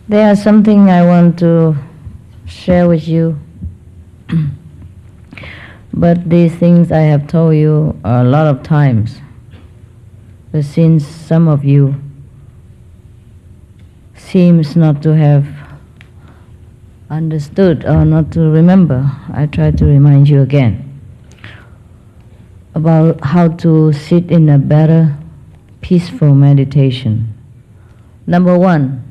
There is something I want to share with you. But these things I have told you a lot of times. But since some of you seems not to have understood or not to remember, I try to remind you again about how to sit in a better, peaceful meditation. Number one,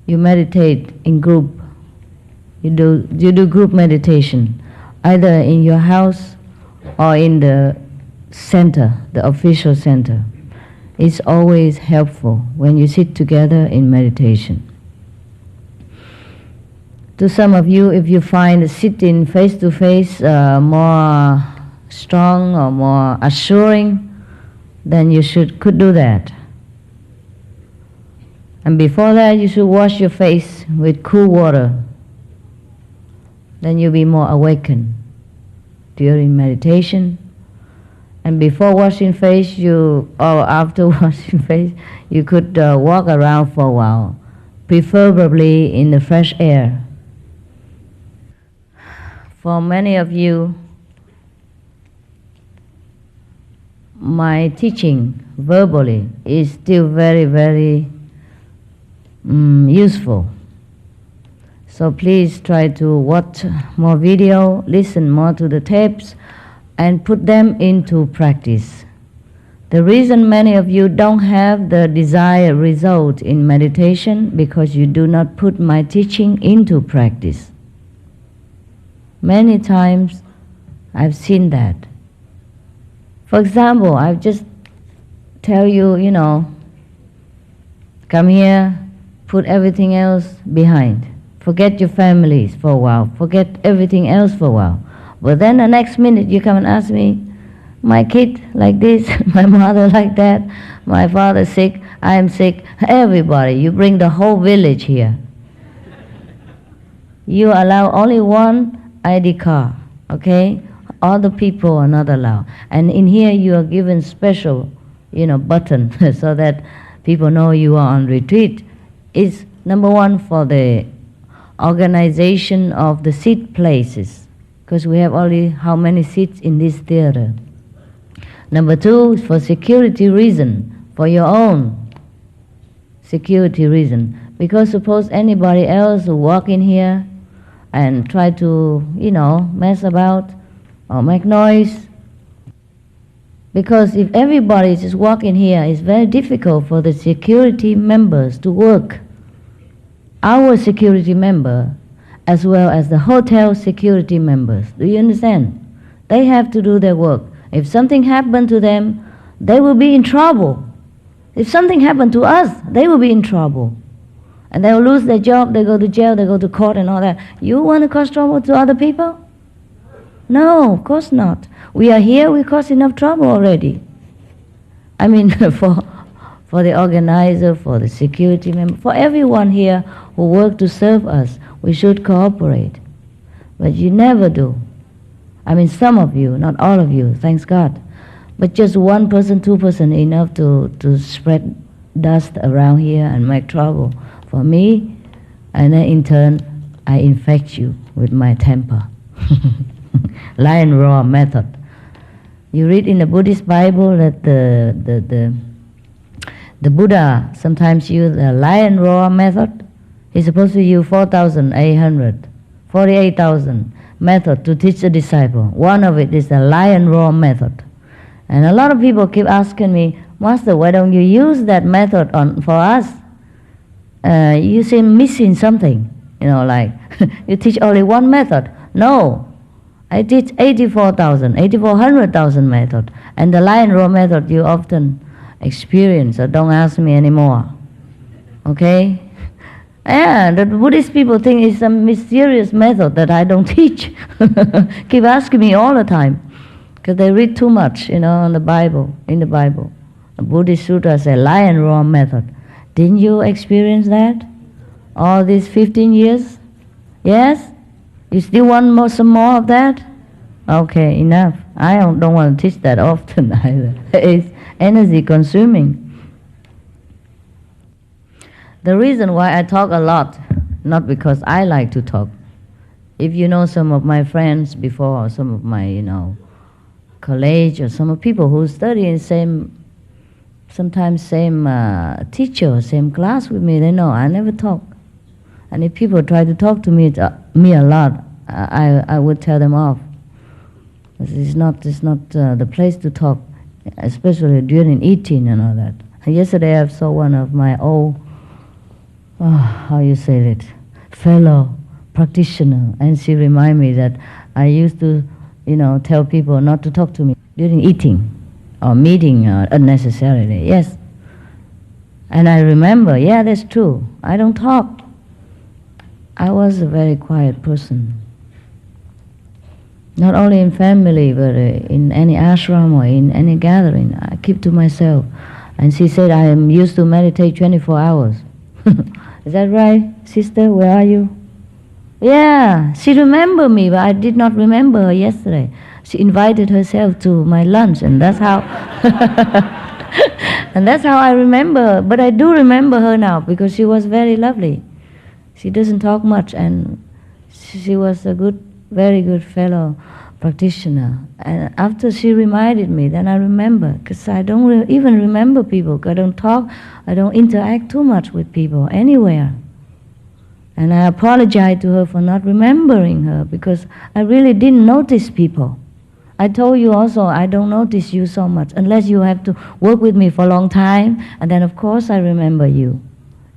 you meditate in group. You do group meditation, either in your house or in the center, the official center. It's always helpful when you sit together in meditation. To some of you, if you find sitting face to face more strong or more assuring, then you could do that. And before that, you should wash your face with cool water. Then you'll be more awakened during meditation. And before washing face, or after washing face, you could walk around for a while, preferably in the fresh air. For many of you, my teaching verbally is still very, very useful. So please try to watch more video, listen more to the tapes, and put them into practice. The reason many of you don't have the desired result in meditation because you do not put my teaching into practice. Many times I've seen that. For example, I just tell you, come here, put everything else behind. Forget your families for a while. Forget everything else for a while. But then the next minute you come and ask me, my kid like this, my mother like that, my father sick, I am sick. Everybody, you bring the whole village here. You allow only one ID card, okay? Other people are not allowed. And in here you are given special, button so that people know you are on retreat. It's number one for the organization of the seat places, because we have only how many seats in this theater. Number two is for security reason, for your own security reason. Because suppose anybody else who walk in here and try to, mess about or make noise. Because if everybody just walk in here, it's very difficult for the security members to work. Our security member, as well as the hotel security members, do you understand? They have to do their work. If something happened to them, they will be in trouble. If something happened to us, they will be in trouble. And they will lose their job, they go to jail, they go to court and all that. You want to cause trouble to other people? No, of course not. We are here, we cause enough trouble already. I mean, for the organizer, for the security member, for everyone here who work to serve us, we should cooperate. But you never do. I mean, some of you, not all of you, thanks God. But just one person, two person, enough to spread dust around here and make trouble for me, and then in turn, I infect you with my temper. Lion roar method. You read in the Buddhist Bible that the Buddha sometimes used the lion roar method. He's supposed to use 48,000 method to teach the disciple. One of it is the lion roar method. And a lot of people keep asking me, Master, why don't you use that method for us? You seem missing something. Like you teach only one method. No, I teach 84,000 method. And the lion roar method you often experience, so don't ask me anymore. Okay? Yeah, the Buddhist people think it's some mysterious method that I don't teach. Keep asking me all the time. Because they read too much, in the Bible. The Buddhist Sutra says lion roar method. Didn't you experience that? All these 15 years? Yes? You still want some more of that? Okay, enough. I don't want to teach that often either. It's energy consuming. The reason why I talk a lot, not because I like to talk. If you know some of my friends before, or some of my, college, or some of people who study in sometimes same teacher, same class with me, they know I never talk. And if people try to talk to me a lot, I would tell them off. It's not the place to talk, especially during eating and all that. And yesterday I saw one of my old, how you say it, fellow practitioner, and she reminded me that I used to, tell people not to talk to me during eating or meeting unnecessarily. Yes. And I remember, yeah, that's true. I don't talk. I was a very quiet person. Not only in family, but in any ashram or in any gathering, I keep to myself. And she said, I am used to meditate 24 hours. Is that right, sister? Where are you? Yeah, she remembered me, but I did not remember her yesterday. She invited herself to my lunch, and that's how and that's how I remember her. But I do remember her now, because she was very lovely. She doesn't talk much, and she was a very good fellow practitioner. And after she reminded me, then I remember, because I don't even remember people. I don't talk, I don't interact too much with people anywhere. And I apologize to her for not remembering her, because I really didn't notice people. I told you also, I don't notice you so much, unless you have to work with me for a long time, and then of course I remember you.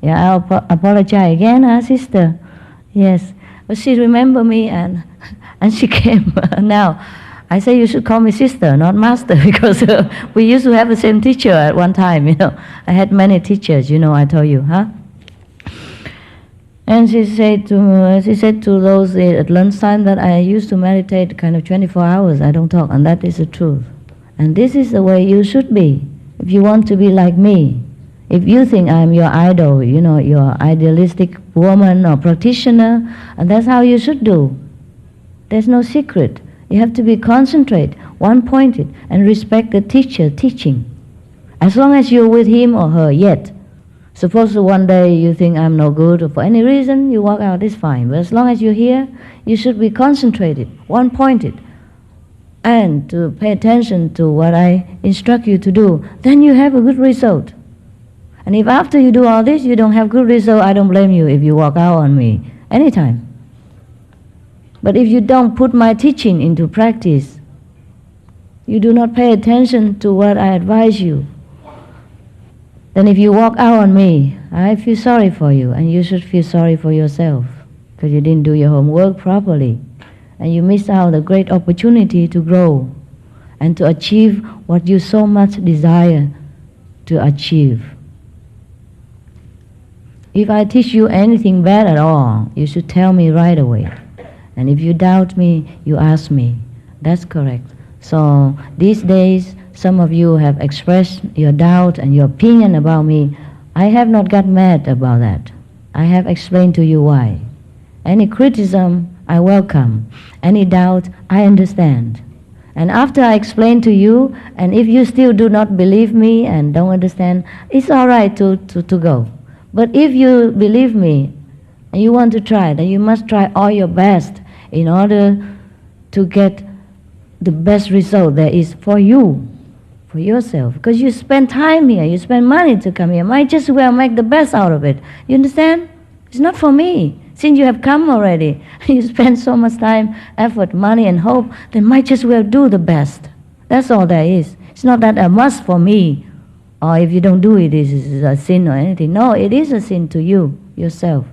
Yeah, I apologize again, sister. Yes, but she remembered me, and she came. Now, I say you should call me sister, not master, because we used to have the same teacher at one time, I had many teachers, I told you, huh? And she said to those at lunchtime that I used to meditate kind of 24 hours, I don't talk, and that is the truth. And this is the way you should be, if you want to be like me. If you think I'm your idol, your idealistic woman or practitioner, and that's how you should do. There's no secret. You have to be concentrate, one-pointed, and respect the teacher teaching. As long as you're with him or her yet. Suppose one day you think I'm no good, or for any reason you walk out, it's fine. But as long as you're here, you should be concentrated, one-pointed, and to pay attention to what I instruct you to do. Then you have a good result. And if after you do all this, you don't have good result, I don't blame you if you walk out on me anytime. But if you don't put my teaching into practice, you do not pay attention to what I advise you, then if you walk out on me, I feel sorry for you, and you should feel sorry for yourself, because you didn't do your homework properly, and you missed out a great opportunity to grow and to achieve what you so much desire to achieve. If I teach you anything bad at all, you should tell me right away. And if you doubt me, you ask me. That's correct. So these days, some of you have expressed your doubt and your opinion about me. I have not got mad about that. I have explained to you why. Any criticism, I welcome. Any doubt, I understand. And after I explain to you, and if you still do not believe me and don't understand, it's all right to go. But if you believe me and you want to try, then you must try all your best in order to get the best result there is for you, for yourself. Because you spend time here, you spend money to come here. Might just well make the best out of it. You understand? It's not for me. Since you have come already, you spend so much time, effort, money, and hope, then might just well do the best. That's all there is. It's not that a must for me, or if you don't do it, this is a sin or anything. No, it is a sin to you, yourself.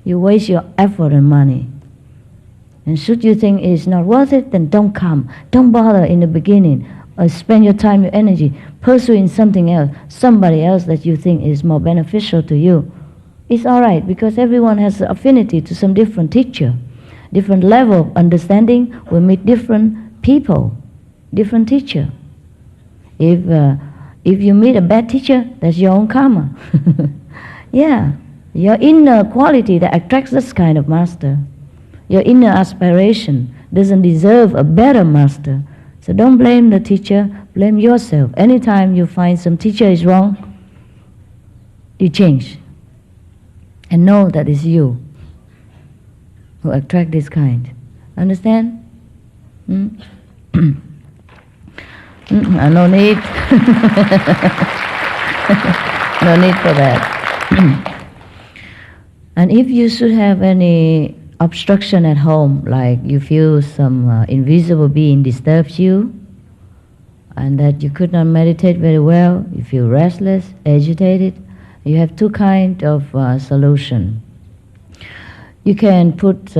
You waste your effort and money. And should you think it's not worth it, then don't come. Don't bother in the beginning. Or spend your time, your energy, pursuing something else, somebody else that you think is more beneficial to you. It's all right, because everyone has affinity to some different teacher. Different level of understanding will meet different people, different teacher. If you meet a bad teacher, that's your own karma. Yeah, your inner quality that attracts this kind of master. Your inner aspiration doesn't deserve a better master. So don't blame the teacher, blame yourself. Anytime you find some teacher is wrong, you change. And know that it's you who attract this kind. Understand? Hmm? No need. No need for that. And if you should have any obstruction at home, like you feel some invisible being disturbs you, and that you could not meditate very well, you feel restless, agitated, you have two kinds of solution. You can put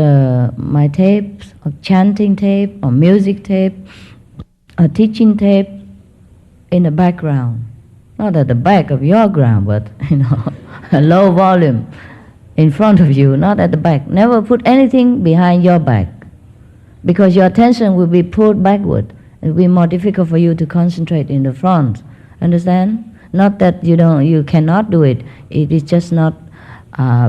my tapes, or chanting tape, or music tape, or teaching tape in the background. Not at the back of your ground, but a low volume in front of you, not at the back. Never put anything behind your back, because your attention will be pulled backward. It will be more difficult for you to concentrate in the front. Understand? Not that you cannot do it. It is just not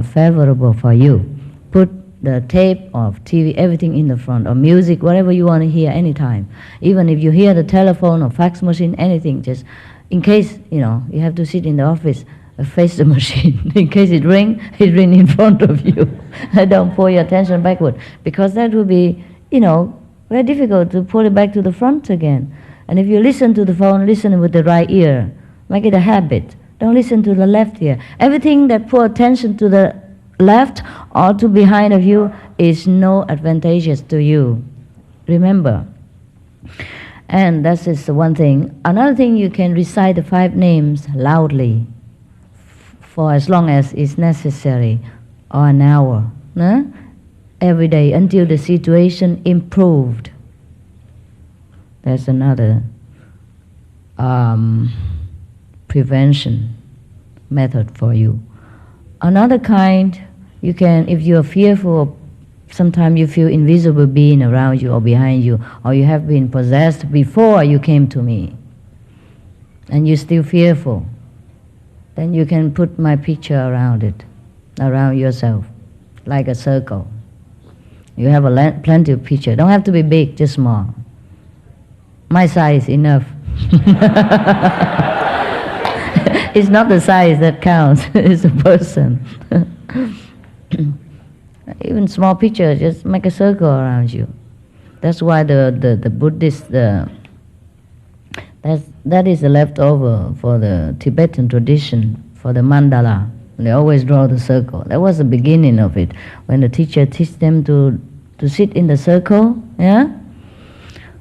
favorable for you. Put the tape or TV, everything in the front, or music, whatever you want to hear anytime. Even if you hear the telephone or fax machine, anything, just in case, you have to sit in the office, face the machine. In case it ring in front of you. Don't pull your attention backward, because that will be, very difficult to pull it back to the front again. And if you listen to the phone, listen with the right ear. Make it a habit. Don't listen to the left ear. Everything that pull attention to the left or to behind of you is no advantageous to you. Remember. And that is one thing. Another thing, you can recite the 5 names loudly for as long as is necessary, or an hour, every day, until the situation improved. That's another prevention method for you. Another kind, you can, if you are fearful, sometimes you feel invisible being around you or behind you, or you have been possessed before you came to me, and you're still fearful, then you can put my picture around it, around yourself, like a circle. You have plenty of picture. Don't have to be big, just small. My size enough. It's not the size that counts, it's the person. Even small picture, just make a circle around you. That's why the Buddhist, that is the leftover for the Tibetan tradition, for the mandala. They always draw the circle. That was the beginning of it, when the teacher teach them to sit in the circle,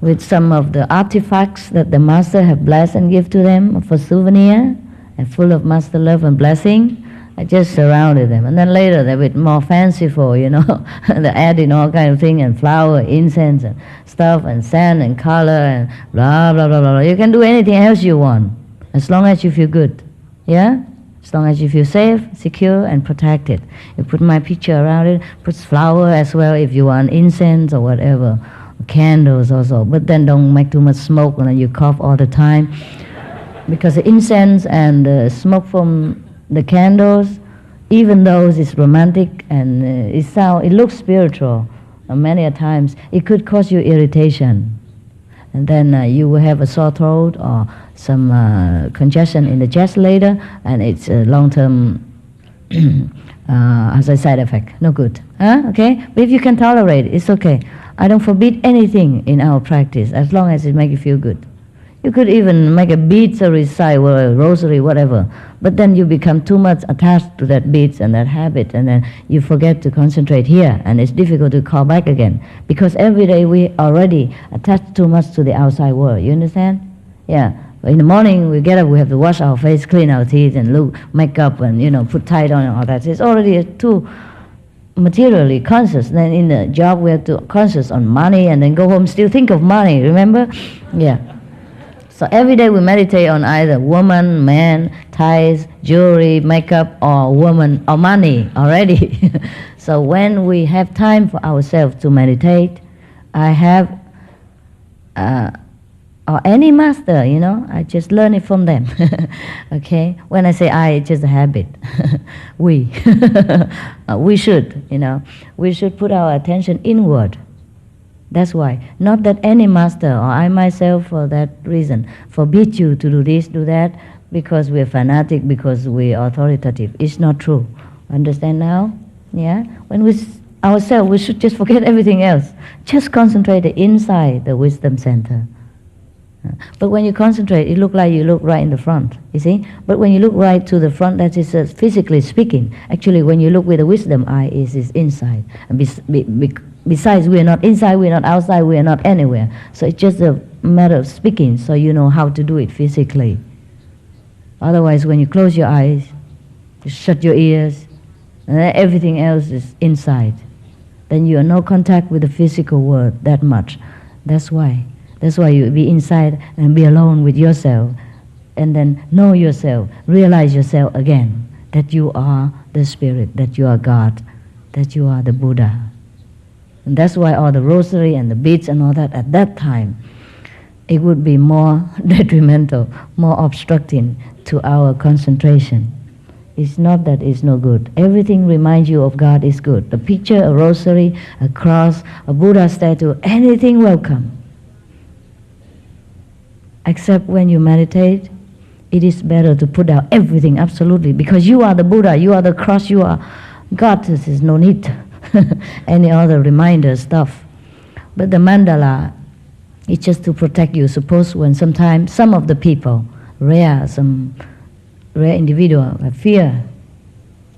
with some of the artifacts that the master have blessed and give to them for souvenir, and full of master love and blessing. I just surrounded them. And then later they're a bit more fanciful, they add in all kind of things, and flower, incense, and stuff, and sand, and color, and blah, blah, blah, blah. You can do anything else you want, as long as you feel good, as long as you feel safe, secure, and protected. You put my picture around it, put flower as well if you want, incense or whatever, candles also. But then don't make too much smoke, and then you cough all the time. Because the incense and the smoke from the candles, even though it's romantic and it looks spiritual, many a times it could cause you irritation, and then you will have a sore throat or some congestion in the chest later, and it's a long-term as a side effect. No good. Okay? But if you can tolerate it, it's okay. I don't forbid anything in our practice as long as it makes you feel good. You could even make a beads or recite or a rosary, whatever. But then you become too much attached to that beads and that habit, and then you forget to concentrate here, and it's difficult to call back again. Because every day we already attach too much to the outside world. You understand? Yeah. In the morning we get up, we have to wash our face, clean our teeth, and look, make up, and put tie on and all that. It's already too materially conscious. Then in the job we have to conscious on money, and then go home still think of money. Remember? Yeah. So every day we meditate on either woman, man, ties, jewelry, makeup, or woman, or money already. So when we have time for ourselves to meditate, I have, or any master, I just learn it from them. Okay? When I say I, it's just a habit. We. We should, we should put our attention inward. That's why. Not that any master or I myself for that reason forbid you to do this, do that, because we're fanatic, because we're authoritative. It's not true. Understand now? Yeah? When we ourselves, we should just forget everything else. Just concentrate inside the wisdom center. But when you concentrate, it looks like you look right in the front, you see? But when you look right to the front, that is physically speaking. Actually, when you look with the wisdom eye, it is inside. And besides, we are not inside, we are not outside, we are not anywhere. So it's just a matter of speaking, so you know how to do it physically. Otherwise, when you close your eyes, you shut your ears, and then everything else is inside. Then you have no contact with the physical world that much. That's why you be inside and be alone with yourself, and then know yourself, realize yourself again, that you are the Spirit, that you are God, that you are the Buddha. And that's why all the rosary and the beads and all that, at that time, it would be more detrimental, more obstructing to our concentration. It's not that it's no good. Everything reminds you of God is good. The picture, a rosary, a cross, a Buddha statue, anything welcome. Except when you meditate, it is better to put down everything, absolutely, because you are the Buddha, you are the cross, you are God. There is no need any other reminder stuff. But the mandala, it's just to protect you. Suppose when sometimes some of the people, some rare individual, have fear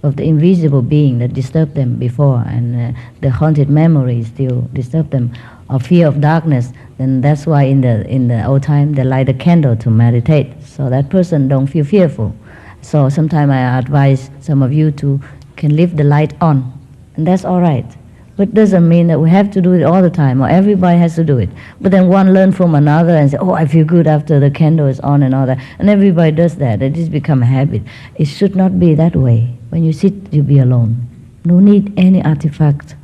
of the invisible being that disturbed them before, and the haunted memories still disturb them, or fear of darkness, then that's why in the old time they light a candle to meditate, so that person don't feel fearful. So sometimes I advise some of you to can leave the light on, and that's all right. But doesn't mean that we have to do it all the time, or everybody has to do it. But then one learn from another and say, oh, I feel good after the candle is on and all that. And everybody does that. It has become a habit. It should not be that way. When you sit, you be alone. No need any artifact.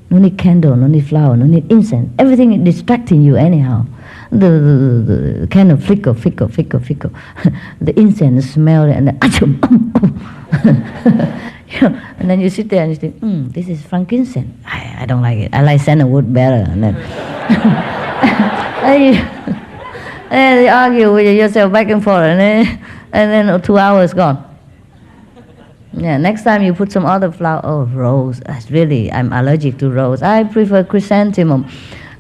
No need candle, no need flower, no need incense. Everything is distracting you anyhow. The candle flicker. The incense smell and then and then you sit there and you think, this is frankincense. I don't like it. I like sandalwood better. And then, and you argue with yourself back and forth, and then 2 hours gone. Yeah, next time you put some other flower. Oh, rose. I'm allergic to rose. I prefer chrysanthemum.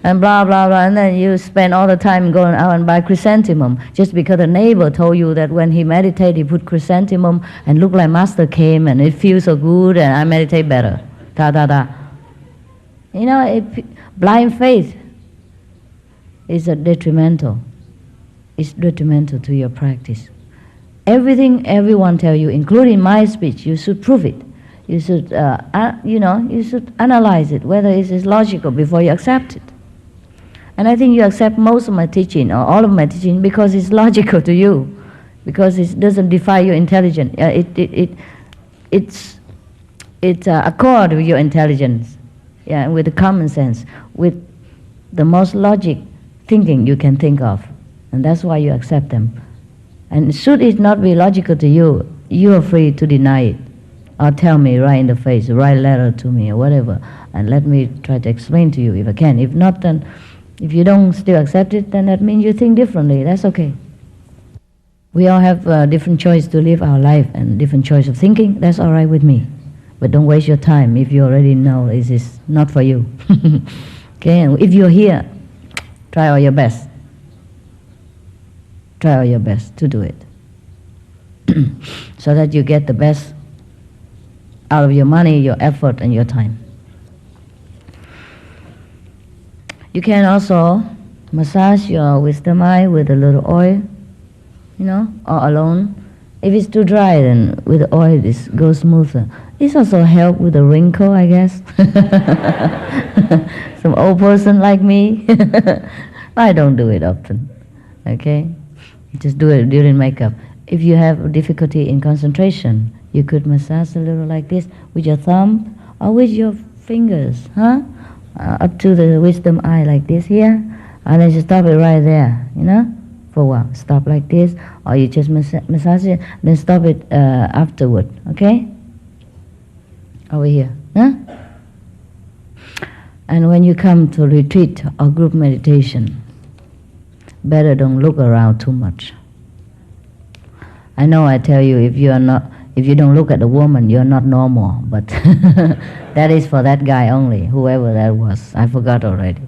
And blah, blah, blah. And then you spend all the time going out and buy chrysanthemum just because the neighbor told you that when he meditated, he put chrysanthemum and looked like Master came and it feels so good and I meditate better. You know, blind faith is detrimental. It's detrimental to your practice. Everything everyone tell you, including my speech, you should prove it. You should, you should analyze it, whether it is logical before you accept it. And I think you accept most of my teaching, or all of my teaching, because it's logical to you, because it doesn't defy your intelligence. It's accord with your intelligence, with the common sense, with the most logic thinking you can think of, and that's why you accept them. And should it not be logical to you, you are free to deny it, or tell me right in the face, write a letter to me or whatever, and let me try to explain to you if I can. If not, then if you don't still accept it, then that means you think differently. That's okay. We all have different choice to live our life and different choice of thinking. That's all right with me. But don't waste your time if you already know it is not for you. Okay, and if you're here, try all your best. Try all your best to do it. So that you get the best out of your money, your effort, and your time. You can also massage your wisdom eye with a little oil, or alone. If it's too dry, then with the oil it goes smoother. It's also help with the wrinkle, I guess. Some old person like me. I don't do it often, okay? Just do it during makeup. If you have difficulty in concentration, you could massage a little like this with your thumb or with your fingers, up to the wisdom eye like this here, and then just stop it right there, for a while. Stop like this, or you just massage it, then stop it afterward, okay? Over here, And when you come to retreat or group meditation, better don't look around too much. I know I tell you, if you are not, If you don't look at the woman, you're not normal. But that is for that guy only, whoever that was. I forgot already.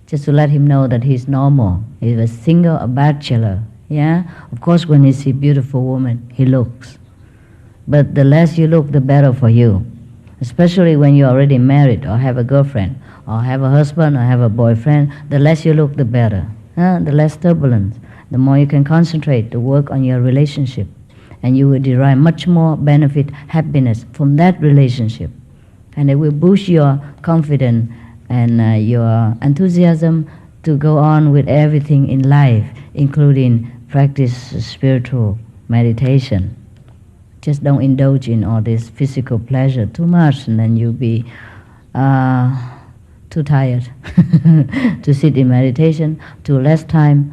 Just to let him know that he's normal. He's a single, a bachelor. Yeah? Of course, when he sees a beautiful woman, he looks. But the less you look, the better for you. Especially when you're already married or have a girlfriend or have a husband or have a boyfriend, the less you look, the better. The less turbulence. The more you can concentrate to work on your relationship. And you will derive much more benefit, happiness from that relationship. And it will boost your confidence and your enthusiasm to go on with everything in life, including practice spiritual meditation. Just don't indulge in all this physical pleasure too much, and then you'll be too tired to sit in meditation, too less time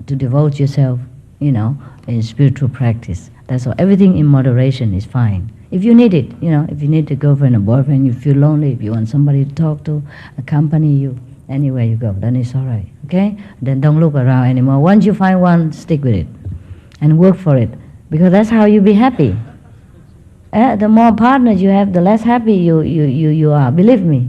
to devote yourself, in spiritual practice. That's all. Everything in moderation is fine. If you need it, if you need a girlfriend or boyfriend, you feel lonely, if you want somebody to talk to, accompany you, anywhere you go, then it's all right, okay? Then don't look around anymore. Once you find one, stick with it and work for it, because that's how you be happy. The more partners you have, the less happy you are, believe me.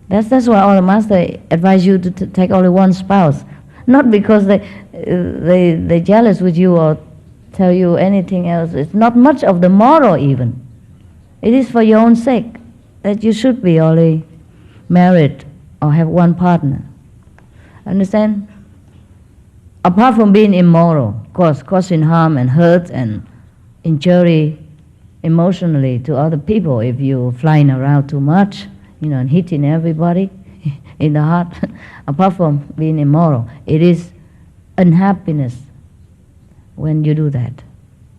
That's why all the masters advise you to take only one spouse. Not because they're jealous with you or tell you anything else. It's not much of the moral even. It is for your own sake that you should be only married or have one partner. Understand? Apart from being immoral, of course, causing harm and hurt and injury emotionally to other people if you're flying around too much, and hitting everybody in the heart. Apart from being immoral, it is unhappiness when you do that.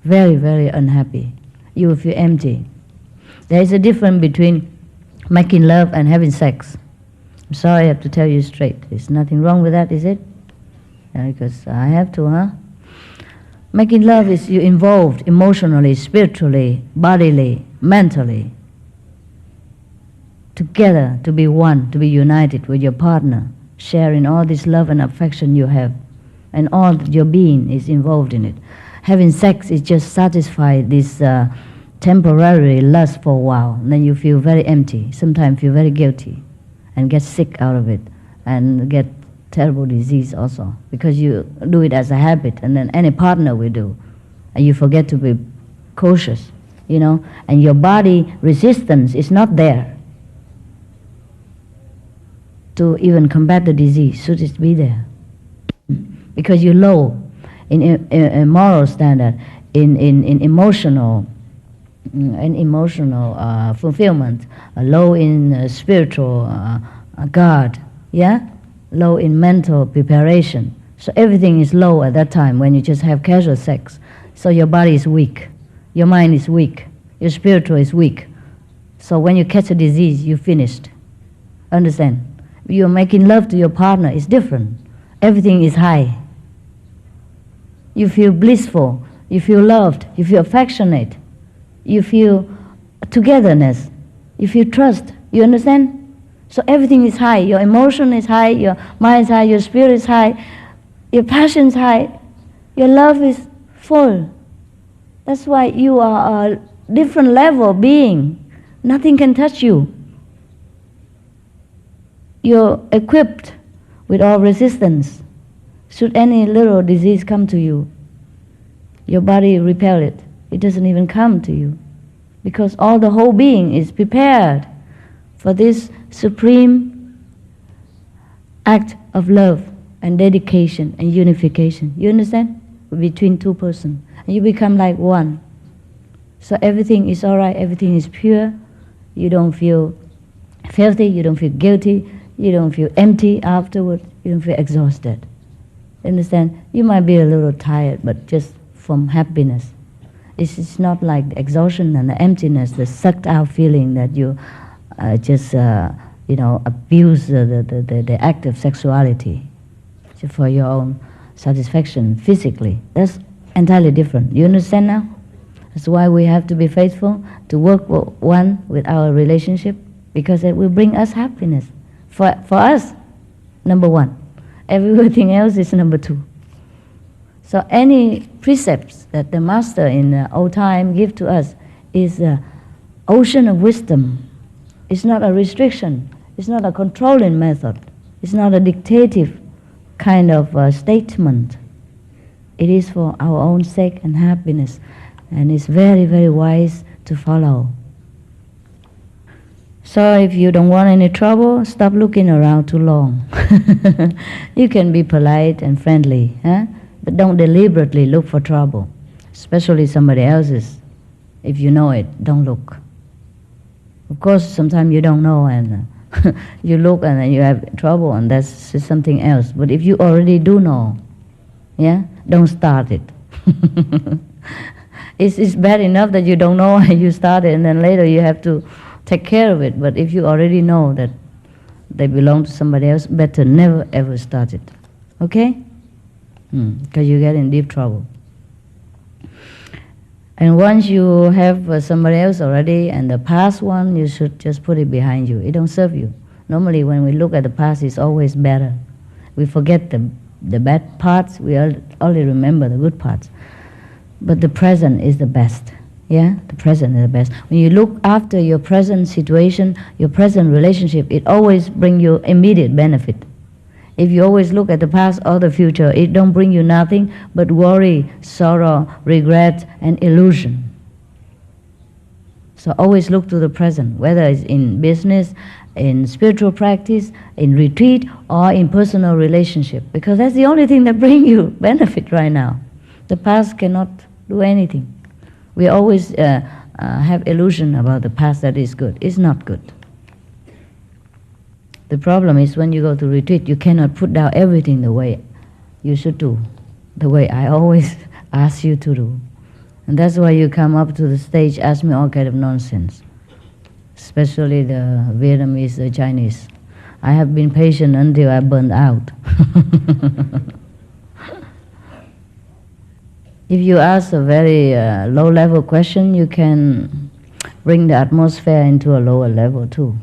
Very, very unhappy. You will feel empty. There is a difference between making love and having sex. I'm sorry, I have to tell you straight. There's nothing wrong with that, is it? Because I have to, Making love is you involved emotionally, spiritually, bodily, mentally, together to be one, to be united with your partner, sharing all this love and affection you have, and all your being is involved in it. Having sex is just satisfy this temporary lust for a while, and then you feel very empty, sometimes feel very guilty, and get sick out of it, and get terrible disease also, because you do it as a habit, and then any partner will do, and you forget to be cautious, and your body resistance is not there to even combat the disease. Should it be there? Because you're low in moral standard, in emotional fulfillment, low in spiritual guard, low in mental preparation. So everything is low at that time when you just have casual sex. So your body is weak, your mind is weak, your spiritual is weak. So when you catch a disease, you're finished. Understand? You're making love to your partner, it's different. Everything is high. You feel blissful, you feel loved, you feel affectionate, you feel togetherness, you feel trust. You understand? So everything is high. Your emotion is high, your mind is high, your spirit is high, your passion is high, your love is full. That's why you are a different level being. Nothing can touch you. You're equipped with all resistance. Should any little disease come to you, your body repel it. It doesn't even come to you, because all the whole being is prepared for this supreme act of love and dedication and unification. You understand? Between two persons. And you become like one. So everything is all right, everything is pure. You don't feel filthy, you don't feel guilty, you don't feel empty afterward, you don't feel exhausted. Understand? You might be a little tired, but just from happiness. It's not like the exhaustion and the emptiness, the sucked out feeling that you just abuse the act of sexuality for your own satisfaction physically. That's entirely different. You understand now? That's why we have to be faithful to work one with our relationship, because it will bring us happiness. For us, number one. Everything else is number two. So any precepts that the master in the old time give to us is an ocean of wisdom. It's not a restriction. It's not a controlling method. It's not a dictative kind of statement. It is for our own sake and happiness, and it's very, very wise to follow. So if you don't want any trouble, stop looking around too long. You can be polite and friendly, but don't deliberately look for trouble, especially somebody else's. If you know it, don't look. Of course, sometimes you don't know and you look and then you have trouble, and that's something else. But if you already do know, don't start it. It's bad enough that you don't know and you start it, and then later you have to take care of it. But if you already know that they belong to somebody else, better never ever start it. Okay? Because you get in deep trouble. And once you have somebody else already, and the past one, you should just put it behind you. It don't serve you. Normally when we look at the past, it's always better. We forget the bad parts, we only remember the good parts. But the present is the best. The present is the best. When you look after your present situation, your present relationship, it always brings you immediate benefit. If you always look at the past or the future, it don't bring you nothing but worry, sorrow, regret, and illusion. So always look to the present, whether it's in business, in spiritual practice, in retreat, or in personal relationship, because that's the only thing that brings you benefit right now. The past cannot do anything. We always have illusion about the past that is good. It's not good. The problem is when you go to retreat, you cannot put down everything the way you should do, the way I always ask you to do. And that's why you come up to the stage, ask me all kind of nonsense, especially the Vietnamese, the Chinese. I have been patient until I burned out. If you ask a very low-level question, you can bring the atmosphere into a lower level too.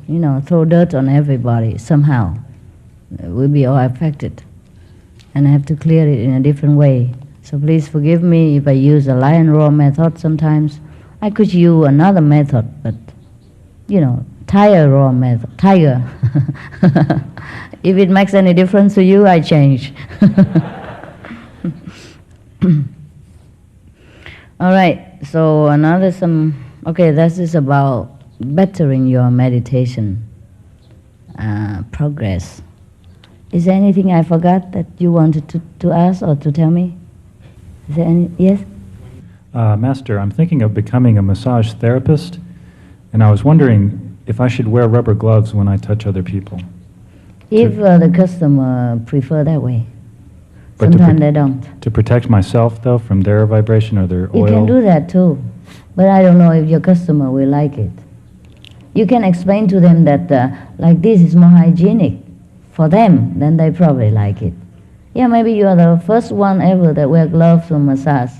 Throw dirt on everybody somehow. We'll be all affected. And I have to clear it in a different way. So please forgive me if I use a lion roar method sometimes. I could use another method, but, tiger roar method, tiger. If it makes any difference to you, I change. All right, so this is about bettering your meditation progress. Is there anything I forgot that you wanted to ask or to tell me? Is there any? Yes? Master, I'm thinking of becoming a massage therapist, and I was wondering if I should wear rubber gloves when I touch other people. If the customer prefer that way. Sometimes they don't. To protect myself, though, from their vibration or their oil? You can do that too, but I don't know if your customer will like it. You can explain to them that like this is more hygienic for them, then they probably like it. Maybe you are the first one ever that wear gloves for massage.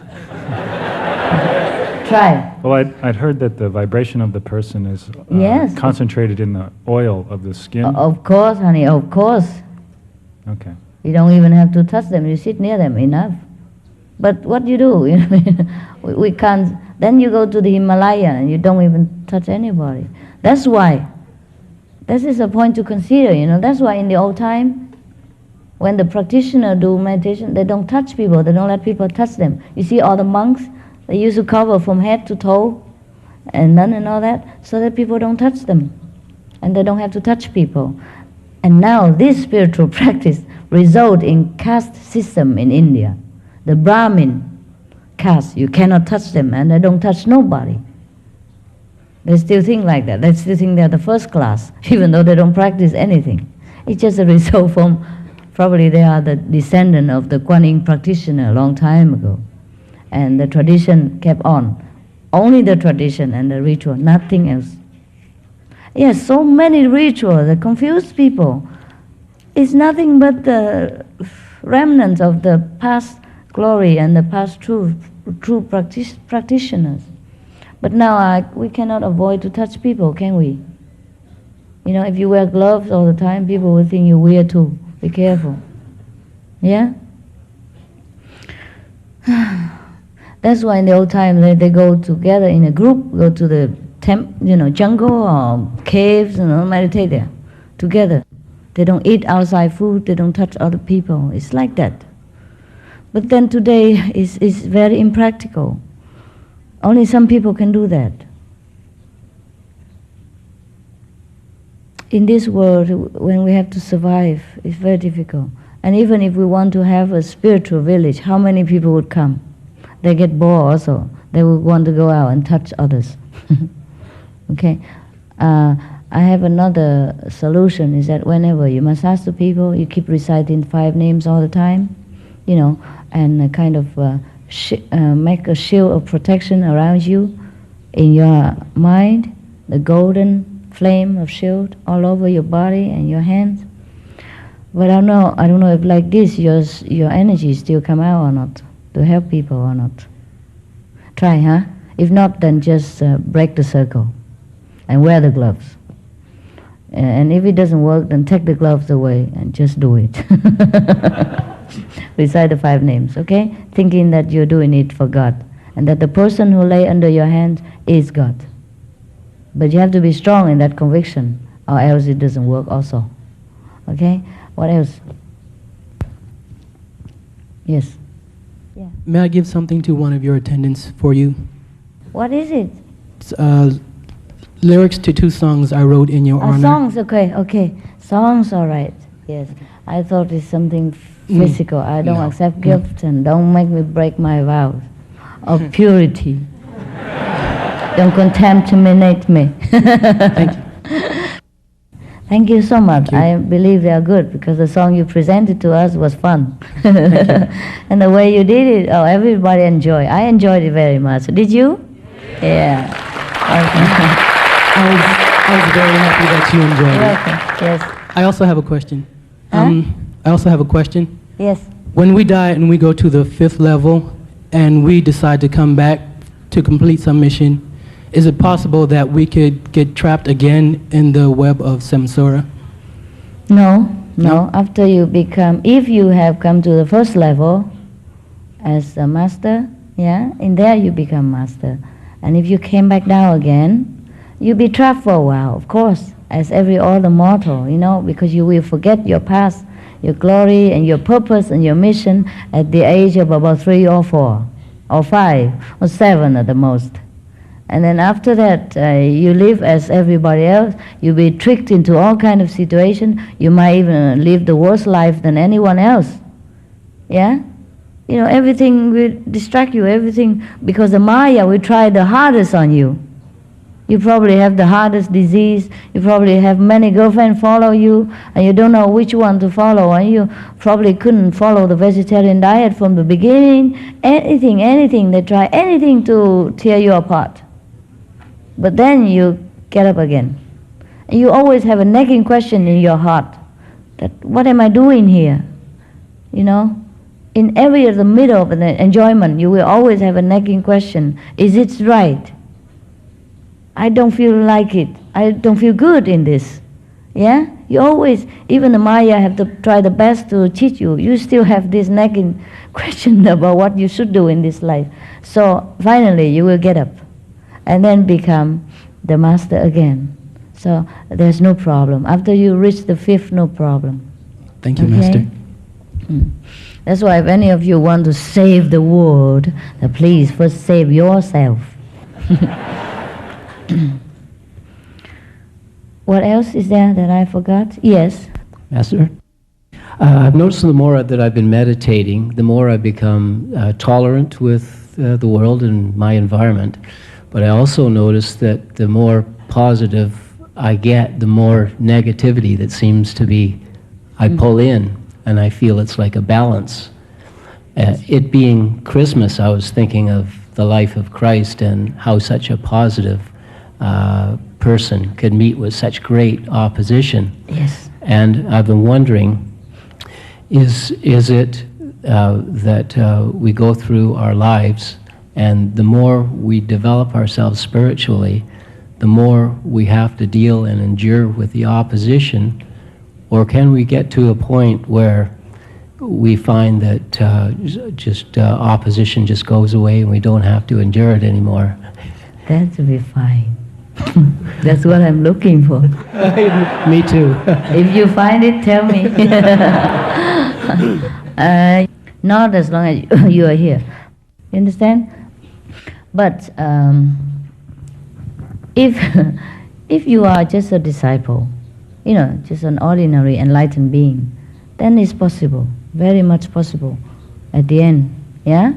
Try. Well, I'd heard that the vibration of the person is concentrated in the oil of the skin. Of course, honey, of course. Okay. You don't even have to touch them. You sit near them enough. But what you do, we can't. Then you go to the Himalaya and you don't even touch anybody. That's why. This is a point to consider. That's why in the old time, when the practitioner do meditation, they don't touch people. They don't let people touch them. You see, all the monks, they used to cover from head to toe, and nun and all that, so that people don't touch them, and they don't have to touch people. And now this spiritual practice result in caste system in India. The Brahmin caste, you cannot touch them, and they don't touch nobody. They still think like that. They still think they're the first class, even though they don't practice anything. It's just a result from, probably they are the descendant of the Kuan Yin practitioner a long time ago. And the tradition kept on. Only the tradition and the ritual, nothing else. Yes, so many rituals that confuse people. It's nothing but the remnants of the past glory and the past true practitioners. But now we cannot avoid to touch people, can we? If you wear gloves all the time, people will think you're weird too. Be careful. Yeah? That's why in the old time they go together in a group, go to the jungle or caves, meditate there together. They don't eat outside food, they don't touch other people. It's like that. But then today is very impractical. Only some people can do that. In this world, when we have to survive, it's very difficult. And even if we want to have a spiritual village, how many people would come? They get bored also. They would want to go out and touch others. Okay? I have another solution, is that whenever you massage the people, you keep reciting 5 names all the time, and kind of make a shield of protection around you in your mind, the golden flame of shield all over your body and your hands. But I don't know if like this your energy still come out or not, to help people or not. Try, huh? If not, then just break the circle and wear the gloves. And if it doesn't work, then take the gloves away and just do it. Recite the 5 names, okay? Thinking that you're doing it for God, and that the person who lay under your hand is God. But you have to be strong in that conviction, or else it doesn't work also. Okay? What else? Yes. Yeah. May I give something to one of your attendants for you? What is it? It's, lyrics to 2 songs I wrote in your honor. Songs, okay. Songs, all right. Yes. I thought it's something physical. I don't accept gifts, and don't make me break my vows of purity. Don't contaminate me. Thank you. Thank you so much. You. I believe they are good, because the song you presented to us was fun. And the way you did it, everybody enjoyed. I enjoyed it very much. Did you? Yeah. I was very happy that you enjoyed it. Welcome. Yes. I also have a question. Huh? I also have a question. Yes. When we die and we go to the 5th level and we decide to come back to complete some mission, is it possible that we could get trapped again in the web of samsara? No. After you become, if you have come to the 1st level as a master, in there you become master. And if you came back down again, you'll be trapped for a while, of course, as every other mortal, because you will forget your past, your glory and your purpose and your mission at the age of about 3 or 4 or 5 or 7 at the most. And then after that, you live as everybody else. You'll be tricked into all kind of situation. You might even live the worst life than anyone else. Yeah? Everything will distract you, everything, because the Maya will try the hardest on you. You probably have the hardest disease, you probably have many girlfriends follow you, and you don't know which one to follow, and you probably couldn't follow the vegetarian diet from the beginning. Anything, they try anything to tear you apart. But then you get up again. And you always have a nagging question in your heart, that what am I doing here? In every the middle of the enjoyment, you will always have a nagging question, is it right? I don't feel like it. I don't feel good in this. Yeah? You always, even the Maya have to try the best to teach you. You still have this nagging question about what you should do in this life. So finally you will get up and then become the master again. So there's no problem. After you reach the 5th, no problem. Thank you, Master. That's why if any of you want to save the world, please first save yourself. What else is there that I forgot? Yes. Master, I've noticed the more that I've been meditating, the more I've become tolerant with the world and my environment. But I also notice that the more positive I get, the more negativity that seems to be, I pull in, and I feel it's like a balance. It being Christmas, I was thinking of the life of Christ and how such a positive person could meet with such great opposition. Yes. And I've been wondering, is it that we go through our lives, and the more we develop ourselves spiritually, the more we have to deal and endure with the opposition? Or can we get to a point where we find that opposition just goes away and we don't have to endure it anymore. That will be fine. That's what I'm looking for. Me too. If you find it, tell me. Not as long as you are here. You understand? But if you are just a disciple, just an ordinary enlightened being, then it's possible, very much possible at the end, yeah?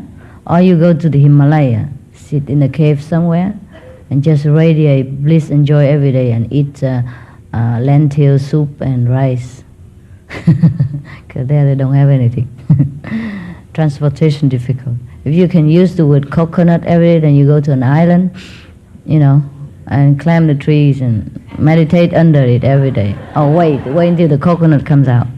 Or you go to the Himalaya, sit in a cave somewhere, and just radiate bliss and joy every day and eat lentil soup and rice. Because there they don't have anything. Transportation difficult. If you can use the word coconut every day, then you go to an island, and climb the trees and meditate under it every day. Oh, wait until the coconut come down.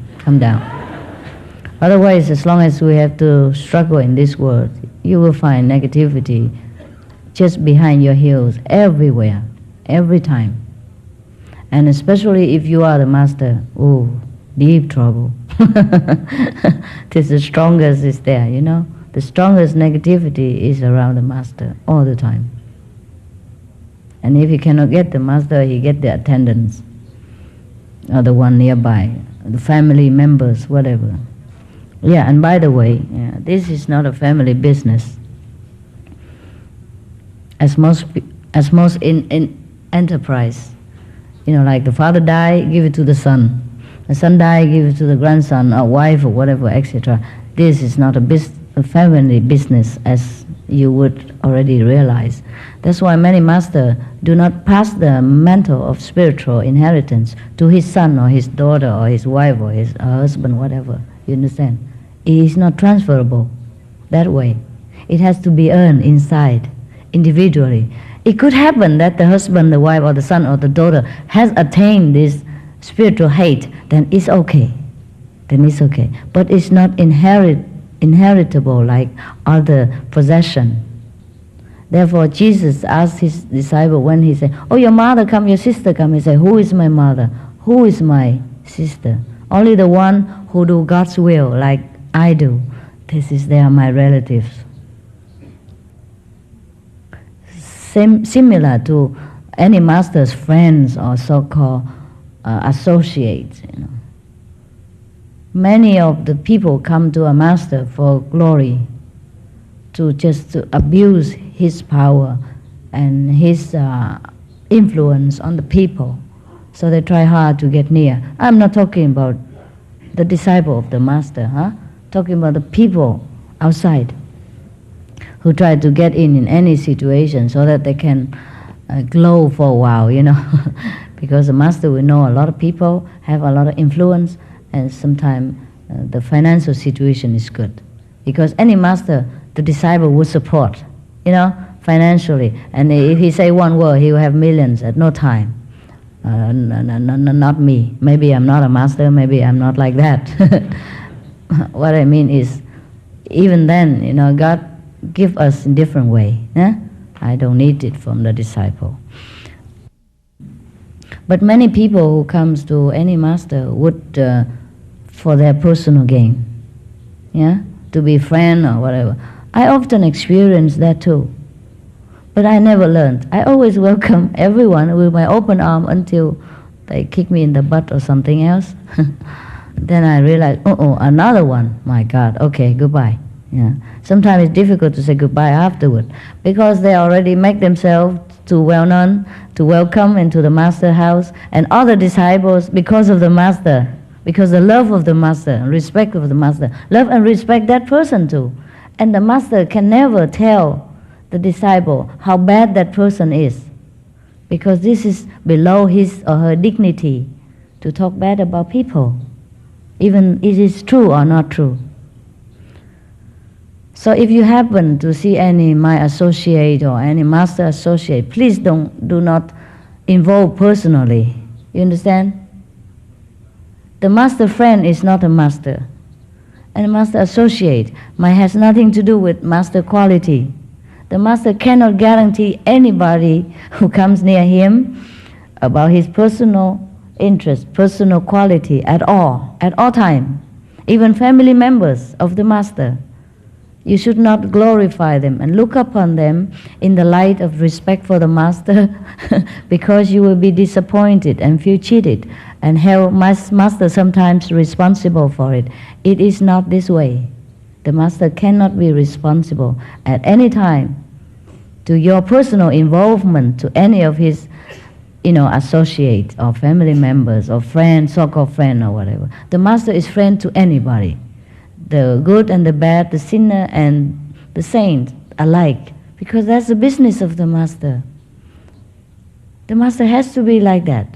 Otherwise, as long as we have to struggle in this world, you will find negativity just behind your heels, everywhere, every time. And especially if you are the master, deep trouble. This the strongest is there, The strongest negativity is around the master all the time. And if he cannot get the master, he get the attendants, or the one nearby, the family members, whatever. Yeah, and by the way, this is not a family business. As most in enterprise, like the father die, give it to the son. The son die, give it to the grandson or wife or whatever, etc. This is not a family business, as you would already realize. That's why many masters do not pass the mantle of spiritual inheritance to his son or his daughter or his wife or his husband, whatever. You understand? It is not transferable that way. It has to be earned inside, individually. It could happen that the husband, the wife, or the son or the daughter has attained this spiritual height, then it's okay. But it's not inheritable like other possession. Therefore, Jesus asked his disciple when he said, your mother come, your sister come. He said, who is my mother? Who is my sister? Only the one who do God's will like I do. They are my relatives. Similar to any master's friends or so-called associates. Many of the people come to a master for glory, to abuse his power and his influence on the people. So they try hard to get near. I'm not talking about the disciple of the master, talking about the people outside who try to get in any situation so that they can glow for a while, because the master will know a lot of people, have a lot of influence, and sometimes the financial situation is good. Because any master, the disciple would support, financially. And if he say one word, he will have millions at no time. Not me. Maybe I'm not a master, maybe I'm not like that. What I mean is, even then, God give us in different way. I don't need it from the disciple. But many people who comes to any master would, for their personal gain, to be friend or whatever. I often experience that too. But I never learned. I always welcome everyone with my open arm until they kick me in the butt or something else. Then I realize, another one. My God, okay, goodbye. Sometimes it's difficult to say goodbye afterward because they already make themselves too well known to welcome into the master house, and other disciples, because of the master, because the love of the master and respect of the master, love and respect that person too. And the master can never tell the disciple how bad that person is, because this is below his or her dignity to talk bad about people, even if it is true or not true. So if you happen to see any my associate or any master associate, please do not involve personally. You understand? The master friend is not a master. And the master associate has nothing to do with master quality. The master cannot guarantee anybody who comes near him about his personal interest, personal quality at all time. even family members of the Master. You should not glorify them and look upon them in the light of respect for the Master because you will be disappointed and feel cheated and held Master sometimes responsible for it. It is not this way. The Master cannot be responsible at any time to your personal involvement to any of his associates or family members or friends, so-called friend or whatever. The Master is friend to anybody. The good and the bad, the sinner and the saint alike, because that's the business of the Master. The Master has to be like that.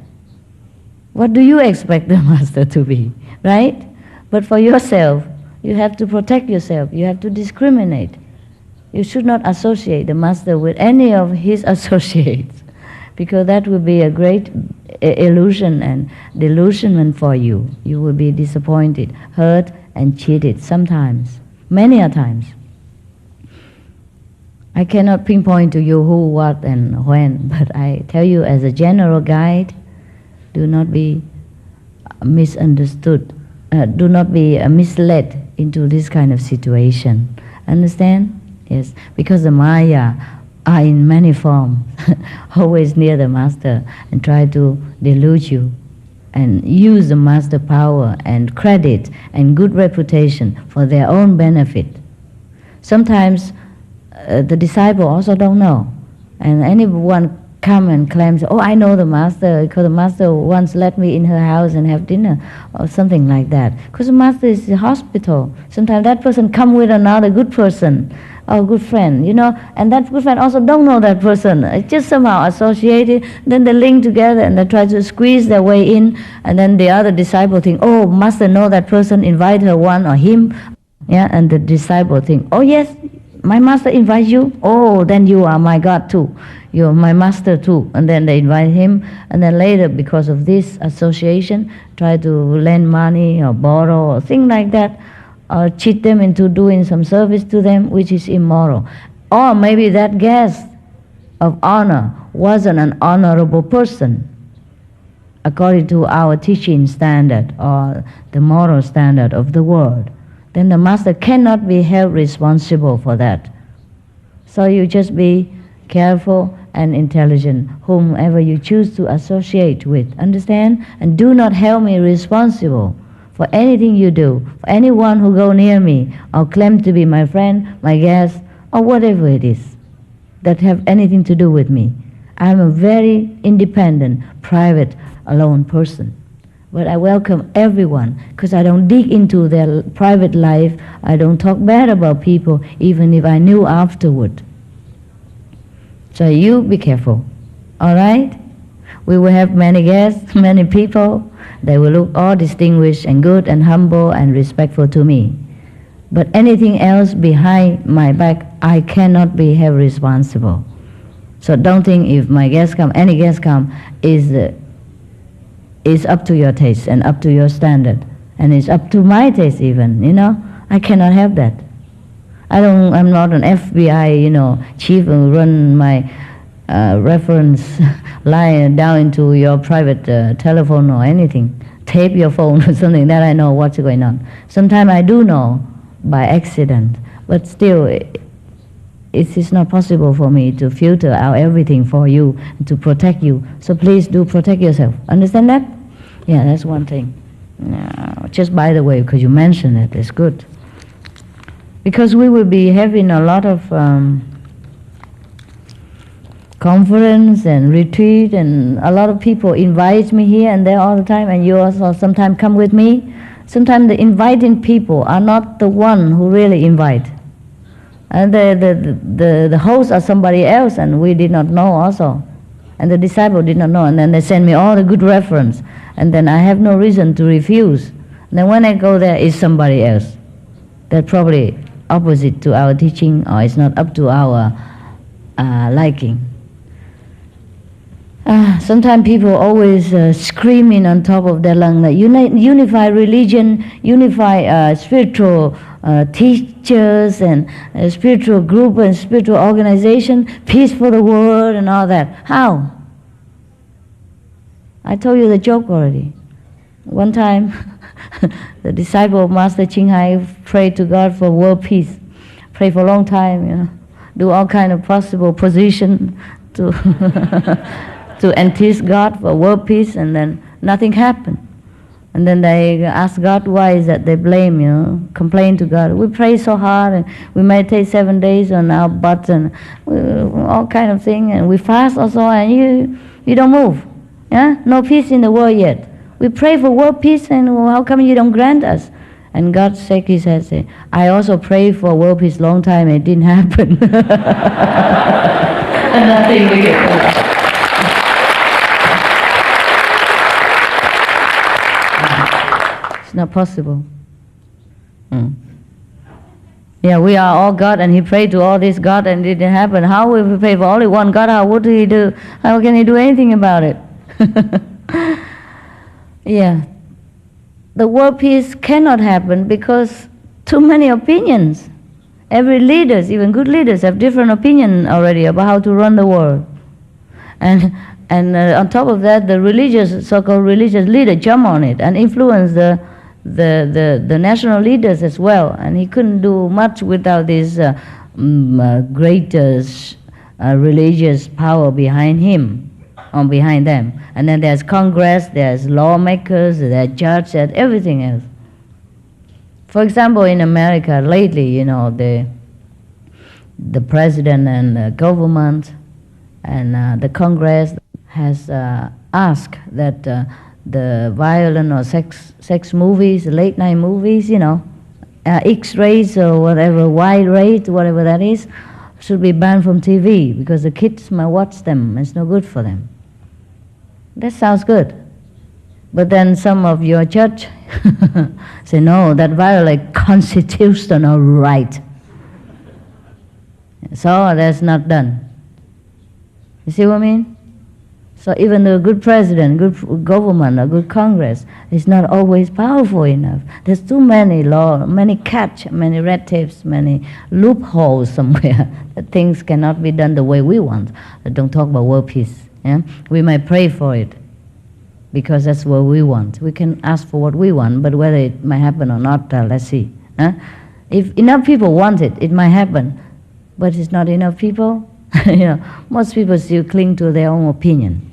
What do you expect the Master to be, right? But for yourself, you have to protect yourself. You have to discriminate. You should not associate the Master with any of his associates, because that will be a great illusion and delusionment for you. You will be disappointed, hurt, and cheated sometimes, many a times. I cannot pinpoint to you who, what, and when, but I tell you as a general guide, do not be misunderstood, do not be misled into this kind of situation. Understand? Yes, because the Maya are in many forms, always near the Master, and try to delude you and use the Master power and credit and good reputation for their own benefit. Sometimes the disciple also don't know, and anyone come and claims, oh, I know the Master because the Master once let me in her house and have dinner or something like that. Because the Master is the hospital. Sometimes that person come with another good person or good friend, and that good friend also don't know that person. It's just somehow associated. Then they link together and they try to squeeze their way in, and then the other disciple think, oh, Master know that person, invite her one or him. And the disciple think, oh yes, my Master invites you. Oh, then you are my God too. You're my Master too. And then they invite him, and then later, because of this association, try to lend money or borrow or things like that, or cheat them into doing some service to them, which is immoral. Or maybe that guest of honor wasn't an honorable person, according to our teaching standard or the moral standard of the world. Then the Master cannot be held responsible for that. So you just be careful and intelligent, whomever you choose to associate with. Understand? And do not hold me responsible for anything you do, for anyone who go near me or claim to be my friend, my guest, or whatever it is that have anything to do with me. I am a very independent, private, alone person. But I welcome everyone because I don't dig into their private life. I don't talk bad about people, even if I knew afterward. So you be careful, all right? We will have many guests, many people. They will look all distinguished and good and humble and respectful to me. But anything else behind my back, I cannot be held responsible. So don't think if my guests come, any guest come, is up to your taste and up to your standard. And it's up to my taste even, I cannot have that. I'm not an FBI, chief who run my reference line down into your private telephone or anything, tape your phone or something, that I know what's going on. Sometimes I do know by accident, but still it is not possible for me to filter out everything for you, to protect you. So please do protect yourself. Understand that? Yeah, that's one thing. Just by the way, because you mentioned it, it's good. Because we will be having a lot of conference and retreat, and a lot of people invite me here and there all the time, and you also sometimes come with me. Sometimes the inviting people are not the one who really invite. And the hosts are somebody else, and we did not know also. And the disciple did not know, and then they send me all the good reference, and then I have no reason to refuse. And then when I go there, it's somebody else. That probably opposite to our teaching, or it's not up to our liking. Sometimes people always screaming on top of their lung that unify religion, unify spiritual teachers and spiritual group and spiritual organization, peace for the world and all that. How? I told you the joke already. One time The disciple of Master Ching Hai prayed to God for world peace. Pray for a long time, do all kind of possible position to to enthuse God for world peace, and then nothing happened. And then they ask God why is that, they blame, complain to God. We pray so hard, and we meditate 7 days on our butts, and all kind of thing, and we fast also, and you don't move. Yeah? No peace in the world yet. We pray for world peace, and how come you don't grant us? And God shook his head and said, I also prayed for world peace long time, and it didn't happen. And nothing we get. It's not possible. Yeah, we are all God, and he prayed to all this God, and it didn't happen. How will we pray for only one God? How would he do? How can he do anything about it? Yeah. The world peace cannot happen because too many opinions. Every leaders, even good leaders, have different opinion already about how to run the world. And on top of that, the religious, so-called religious leader jump on it and influence the national leaders as well. And he couldn't do much without this great religious power behind him, or behind them. And then there's Congress, there's lawmakers, there's judges, and everything else. For example, in America lately, the president and the government and the Congress has asked that the violent or sex movies, late night movies, X-rays or whatever, Y rate, whatever that is, should be banned from TV because the kids might watch them. It's no good for them. That sounds good. But then some of your church say, no, that violates constitutional right. So that's not done. You see what I mean? So even a good president, good government, a good Congress is not always powerful enough. There's too many laws, many catch, many red tapes, many loopholes somewhere that things cannot be done the way we want. Don't talk about world peace. Yeah? We might pray for it because that's what we want. We can ask for what we want, but whether it might happen or not, let's see. If enough people want it, it might happen. But it's not enough people. Most people still cling to their own opinion.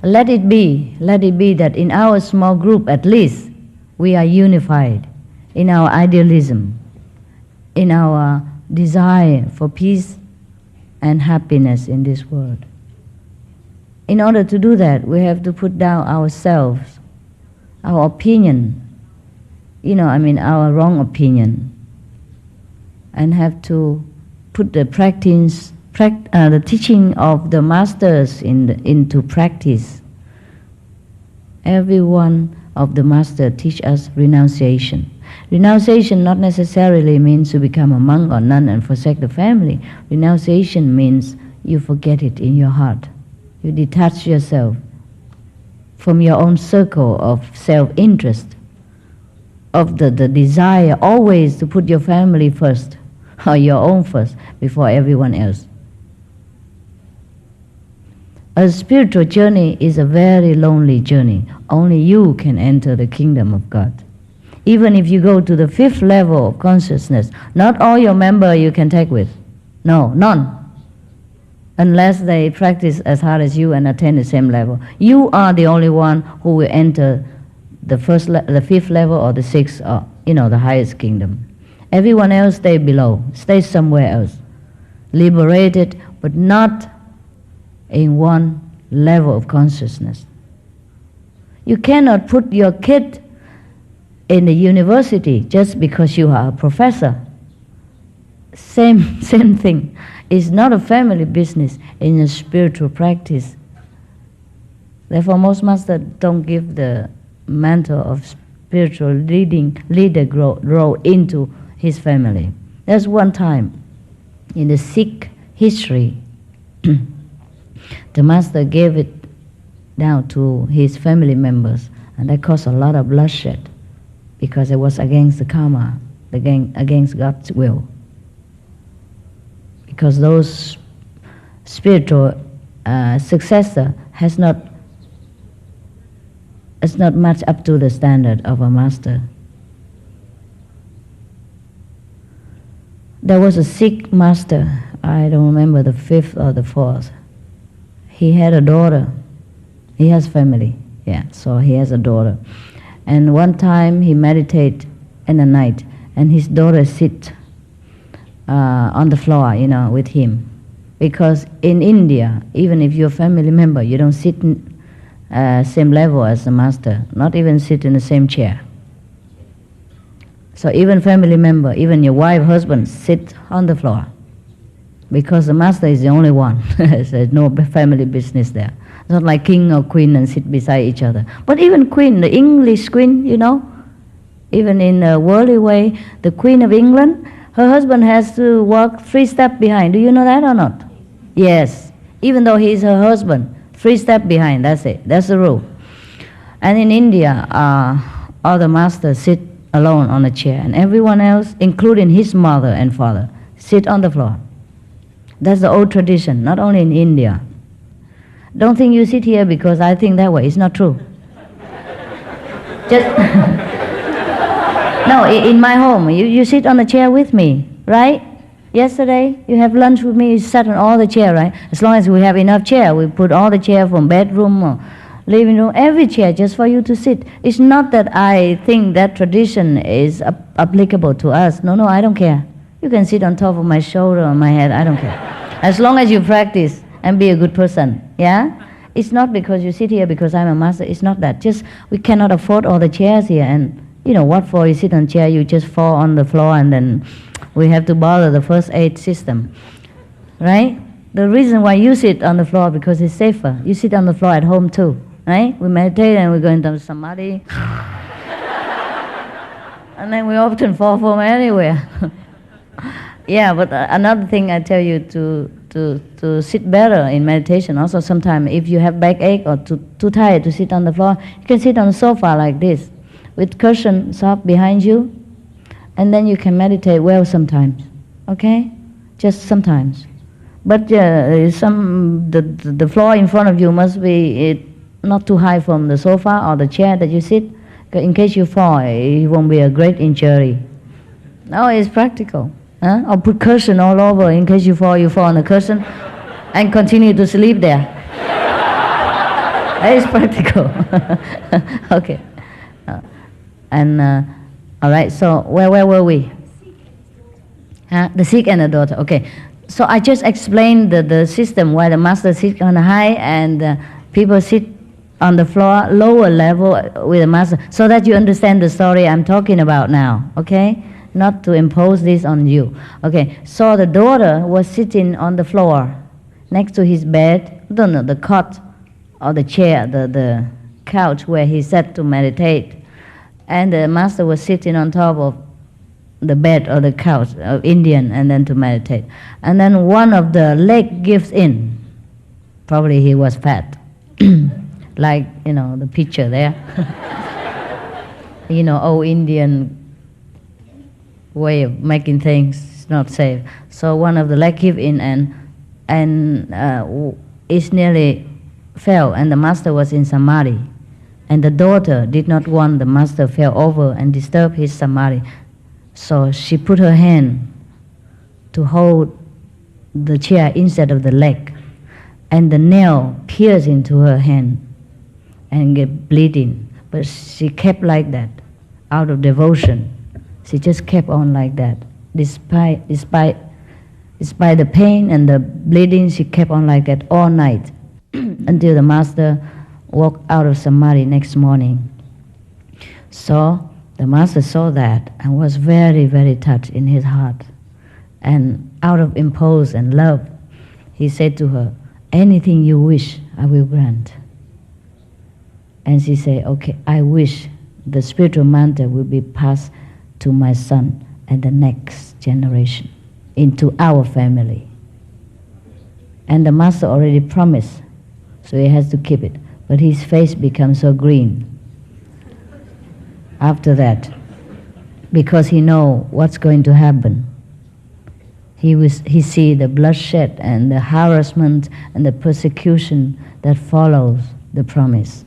Let it be that in our small group at least we are unified in our idealism, in our desire for peace and happiness in this world. In order to do that, we have to put down ourselves, our opinion, our wrong opinion, and have to put the the teaching of the masters into practice. Every one of the masters teach us renunciation. Renunciation not necessarily means to become a monk or nun and forsake the family. Renunciation means you forget it in your heart. You detach yourself from your own circle of self-interest, of the desire always to put your family first, or your own first, before everyone else. A spiritual journey is a very lonely journey. Only you can enter the kingdom of God. Even if you go to the 5th level of consciousness, not all your members you can take with. No, none. Unless they practice as hard as you and attain the same level. You are the only one who will enter the 5th level or the 6th, or the highest kingdom. Everyone else stay below, stay somewhere else. Liberated, but not in one level of consciousness. You cannot put your kid in the university just because you are a professor. Same thing. It's not a family business in a spiritual practice. Therefore, most masters don't give the mantle of spiritual leader role into his family. There's one time in the Sikh history, the master gave it down to his family members, and that caused a lot of bloodshed because it was against the karma, against God's will. Because those spiritual successor has not it's not much up to the standard of a master. There was a Sikh master, I don't remember the fifth or the fourth. He had a daughter. He has family, yeah, so he has a daughter. And one time he meditated in the night, and his daughter sit on the floor, with him. Because in India, even if you're a family member, you don't sit same level as the master, not even sit in the same chair. So even family member, even your wife, husband, sit on the floor. Because the master is the only one. There's no family business there. It's not like king or queen and sit beside each other. But even queen, the English queen, even in a worldly way, the Queen of England, her husband has to walk 3 steps behind. Do you know that or not? Yes. Even though he is her husband, 3 steps behind, that's it. That's the rule. And in India, all the masters sit alone on a chair, and everyone else, including his mother and father, sit on the floor. That's the old tradition, not only in India. Don't think you sit here because I think that way. It's not true. Just no, in my home, you sit on the chair with me, right? Yesterday, you have lunch with me, you sat on all the chair, right? As long as we have enough chair, we put all the chair from bedroom or living room, every chair just for you to sit. It's not that I think that tradition is applicable to us. No, I don't care. You can sit on top of my shoulder or my head, I don't care. As long as you practice and be a good person, yeah? It's not because you sit here because I'm a master, it's not that. Just we cannot afford all the chairs here, and what for? You sit on chair, you just fall on the floor, and then we have to bother the first aid system, right? The reason why you sit on the floor because it's safer. You sit on the floor at home too, right? We meditate and we go into samadhi. And then we often fall from anywhere. Yeah, but another thing I tell you to sit better in meditation. Also, sometimes if you have backache or too tired to sit on the floor, you can sit on the sofa like this, with cushion soft behind you, and then you can meditate well sometimes. Okay, just sometimes. But the floor in front of you must be not too high from the sofa or the chair that you sit. In case you fall, it won't be a great injury. No, it's practical. Or put cushion all over in case you fall on the cushion and continue to sleep there. That is practical. Okay. All right, so where were we? The Sikh and the daughter. Okay. So I just explained the system why the master sits on the high and people sit on the floor, lower level with the master, so that you understand the story I'm talking about now, okay? Not to impose this on you. Okay, so the daughter was sitting on the floor next to his bed, the cot or the chair, the couch where he sat to meditate. And the master was sitting on top of the bed or the couch of Indian and then to meditate. And then one of the leg gives in. Probably he was fat. Like, the picture there. Old Indian way of making things not safe. So one of the leg give in and it nearly fell, and the master was in samadhi. And the daughter did not want the master fell over and disturb his samadhi. So she put her hand to hold the chair instead of the leg. And the nail pierced into her hand and get bleeding. But she kept like that, out of devotion. She just kept on like that. Despite the pain and the bleeding, she kept on like that all night until the master walked out of samadhi next morning. So the master saw that and was very, very touched in his heart. And out of impulse and love, he said to her, "Anything you wish, I will grant." And she said, "Okay, I wish the spiritual mantra will be passed to my son and the next generation, into our family." And the master already promised, so he has to keep it. But his face becomes so green after that, because he knows what's going to happen. He see the bloodshed and the harassment and the persecution that follows the promise.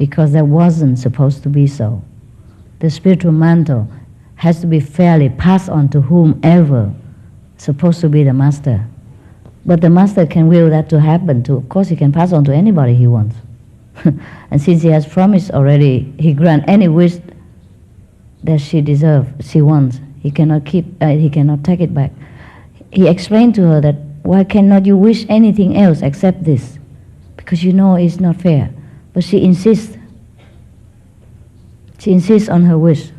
because that wasn't supposed to be so. The spiritual mantle has to be fairly passed on to whomever supposed to be the master. But the master can will that to happen too. Of course, he can pass on to anybody he wants. And since he has promised already, he grant any wish that she deserves, she wants. He cannot he cannot take it back. He explained to her that, why cannot you wish anything else except this? Because you know it's not fair. But she insists. She insists on her wish.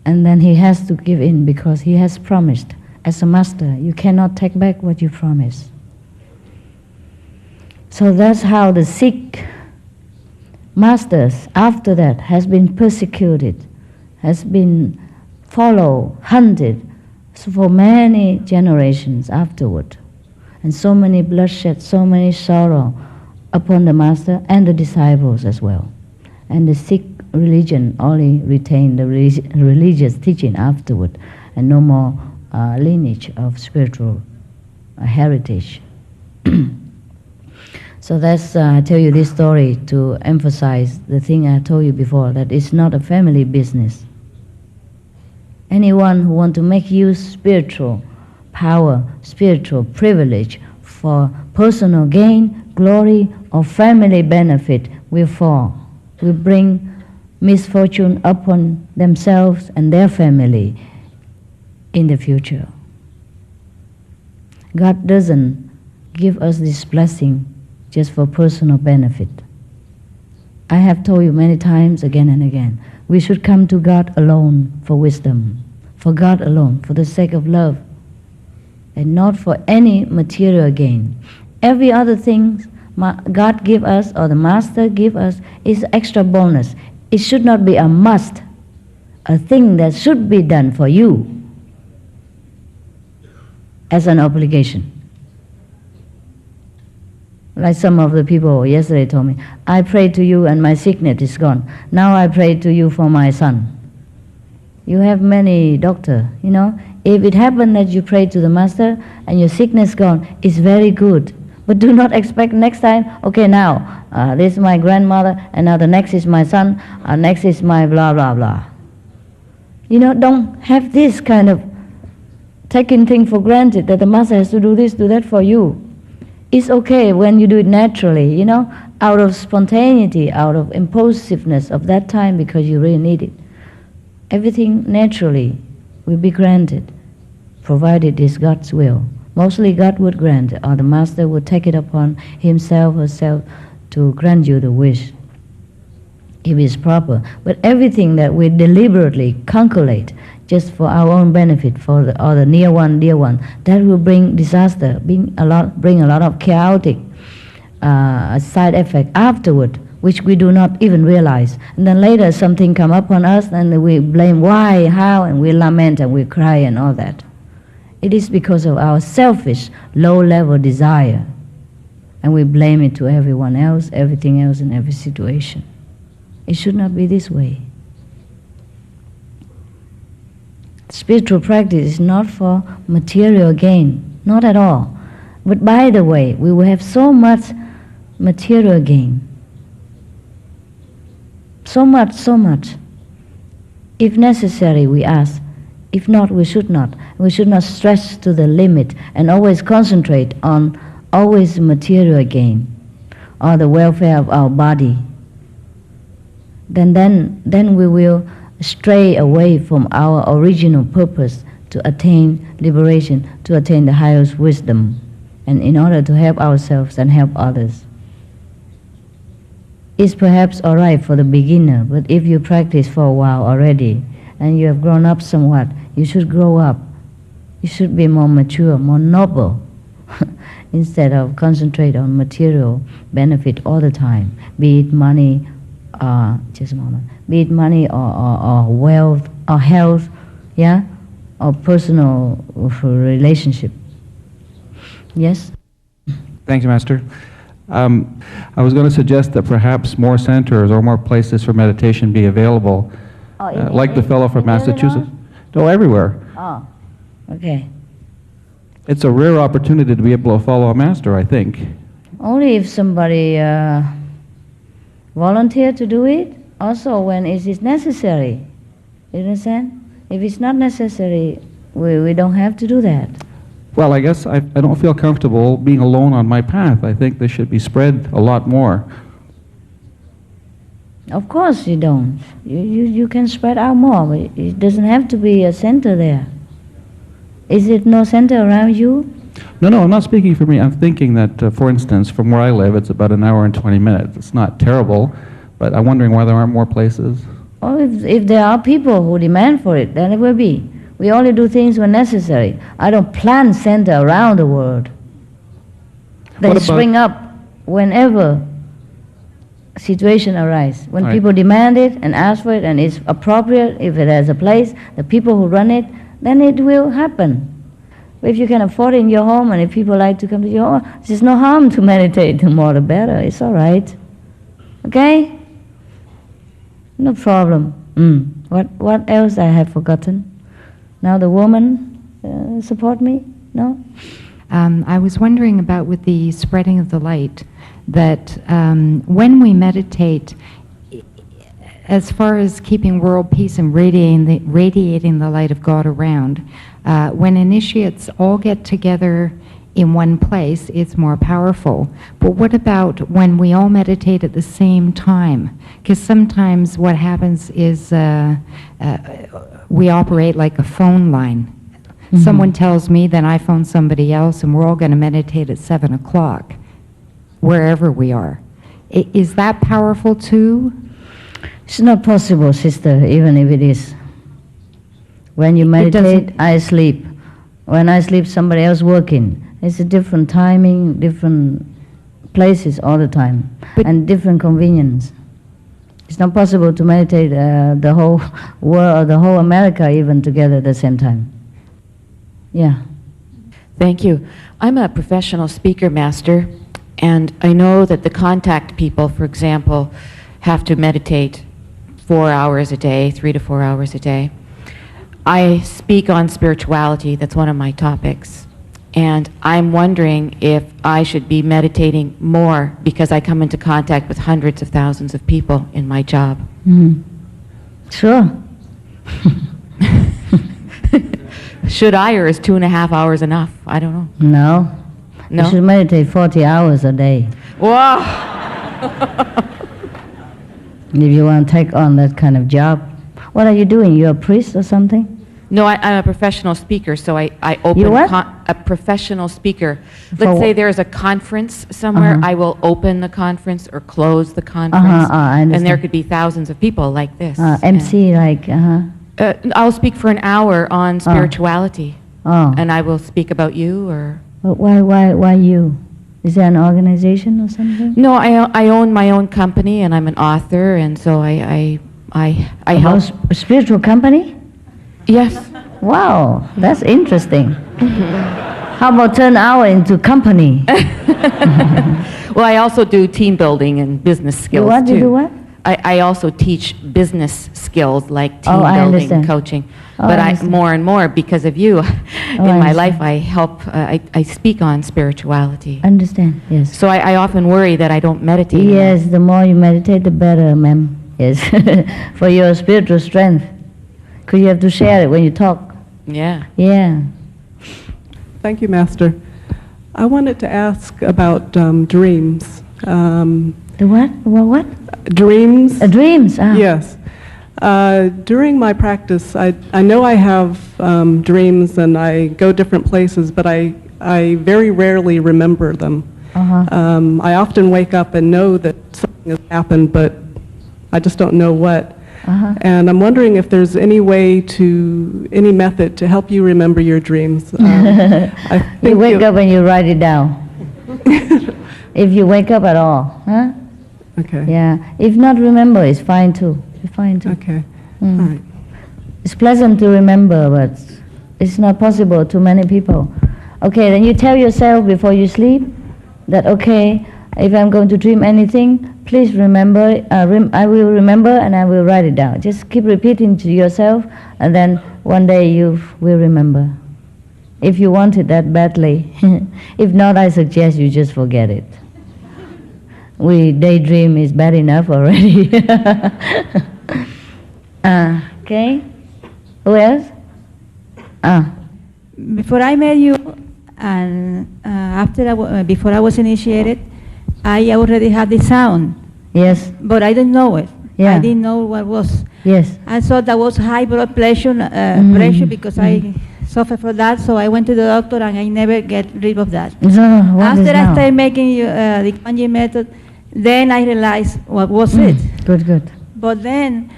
And then he has to give in because he has promised. As a master, you cannot take back what you promised. So that's how the Sikh masters after that has been persecuted, has been followed, hunted for many generations afterward. And so many bloodshed, so many sorrow upon the master and the disciples as well. And the Sikh religion only retained the religious teaching afterward, and no more lineage of spiritual heritage. So that's, I tell you this story to emphasize the thing I told you before, that it's not a family business. Anyone who wants to make use spiritual power, spiritual privilege for personal gain, glory, or family benefit will fall, will bring misfortune upon themselves and their family in the future. God doesn't give us this blessing just for personal benefit. I have told you many times again and again, we should come to God alone for wisdom, for God alone, for the sake of love, and not for any material gain. Every other thing God give us or the Master give us is extra bonus. It should not be a must, a thing that should be done for you as an obligation. Like some of the people yesterday told me, I prayed to you and my sickness is gone. Now I pray to you for my son. You have many doctors, you know. If it happened that you pray to the Master and your sickness gone, it's very good. But do not expect next time, okay, now, this is my grandmother, and now the next is my son, next is my blah, blah, blah. You know, don't have this kind of taking thing for granted that the Master has to do this, do that for you. It's okay when you do it naturally, you know, out of spontaneity, out of impulsiveness of that time because you really need it. Everything naturally will be granted, provided it's God's will. Mostly God would grant, or the Master would take it upon himself or herself to grant you the wish, if it's proper. But everything that we deliberately calculate just for our own benefit, for the near one, dear one, that will bring disaster, bring a lot of chaotic side effect afterward, which we do not even realize. And then later something come upon us and we blame why, how, and we lament and we cry and all that. It is because of our selfish, low-level desire. And we blame it to everyone else, everything else in every situation. It should not be this way. Spiritual practice is not for material gain, not at all. But by the way, we will have so much material gain. So much. If necessary, we ask. If not, we should not. We should not stretch to the limit and always concentrate on always material gain or the welfare of our body. Then we will stray away from our original purpose to attain liberation, to attain the highest wisdom, and in order to help ourselves and help others. It's perhaps all right for the beginner, but if you practice for a while already and you have grown up somewhat, you should grow up. You should be more mature, more noble, instead of concentrate on material benefit all the time, be it money, just a moment, be it money or wealth or health, yeah, or personal relationship. Yes? Thank you, Master. I was going to suggest that perhaps more centers or more places for meditation be available, like the fellow from Massachusetts. No, everywhere. Oh, okay. It's a rare opportunity to be able to follow a master, I think. Only if somebody volunteer to do it, also when it is necessary. You understand? If it's not necessary, we don't have to do that. Well, I guess I don't feel comfortable being alone on my path. I think this should be spread a lot more. Of course you don't. You can spread out more, but it doesn't have to be a center there. Is it no center around you? No, I'm not speaking for me. I'm thinking that, for instance, from where I live, it's about an hour and 20 minutes. It's not terrible, but I'm wondering why there aren't more places. Or if there are people who demand for it, then it will be. We only do things when necessary. I don't plan center around the world. They spring up whenever situation arises. When people demand it and ask for it and it's appropriate, if it has a place, the people who run it, then it will happen. But if you can afford it in your home and if people like to come to your home, there's no harm to meditate. The more the better. It's all right. Okay? No problem. What else I have forgotten? Now the woman support me? No? I was wondering about with the spreading of the light, that when we meditate, as far as keeping world peace and radiating the light of God around, when initiates all get together in one place, it's more powerful. But what about when we all meditate at the same time? Because sometimes what happens is we operate like a phone line. Mm-hmm. Someone tells me, then I phone somebody else, and we're all going to meditate at 7 o'clock, wherever we are. Is that powerful too? It's not possible, sister, even if it is. When you meditate, I sleep. When I sleep, somebody else working. It's a different timing, different places all the time, and different convenience. It's not possible to meditate the whole world, or the whole America even together at the same time. Yeah. Thank you. I'm a professional speaker master, and I know that the contact people, for example, have to meditate 4 hours a day, 3 to 4 hours a day. I speak on spirituality. That's one of my topics. And I'm wondering if I should be meditating more because I come into contact with hundreds of thousands of people in my job. Sure. Should I, or is 2.5 hours enough? I don't know. No. No? You should meditate 40 hours a day. Whoa! If you want to take on that kind of job. What are you doing? You're a priest or something? No, I'm a professional speaker, so I open You what? A professional speaker. Let's say there's a conference somewhere, I will open the conference or close the conference, I understand. and there could be thousands of people like this. MC, like, I'll speak for an hour on spirituality, Oh. and I will speak about you, or... But why you? Is there an organization or something? No, I own my own company, and I'm an author, and so I help... A spiritual company? Yes. Wow, that's interesting. How about turn our into company? Well, I also do team building and business skills, what? too. You do what? I also teach business skills like team I building, understand. coaching. I But understand. more and more, because of you, in my understand. life, I help, I speak on spirituality. Understand, yes. So I often worry that I don't meditate enough. Yes, the more you meditate, the better, ma'am. Yes, for your spiritual strength. Because you have to share it when you talk. Yeah. Yeah. Thank you, Master. I wanted to ask about dreams. The what? What? Dreams? Dreams? Ah. Yes. During my practice, I know I have dreams and I go different places, but I very rarely remember them. I often wake up and know that something has happened, but I just don't know what. And I'm wondering if there's any method to help you remember your dreams. I think You wake up and you write it down. If you wake up at all, huh? Okay. Yeah. If not remember, it's fine too. It's fine too. Okay. All right. It's pleasant to remember, but it's not possible to many people. Okay, then you tell yourself before you sleep that, okay, if I'm going to dream anything, please remember, I will remember and I will write it down. Just keep repeating to yourself, and then one day you will remember. If you want it that badly. If not, I suggest you just forget it. we daydream is bad enough already. Okay. Who else? Before I met you, and before I was initiated, I already had the sound. Yes. But I didn't know it. Yeah. I didn't know what was. Yes. I thought that was high blood pressure, pressure because I suffer from that. So I went to the doctor and I never get rid of that. So what is After I now? started making the Kuan method, then I realized what was it. Good, good. But then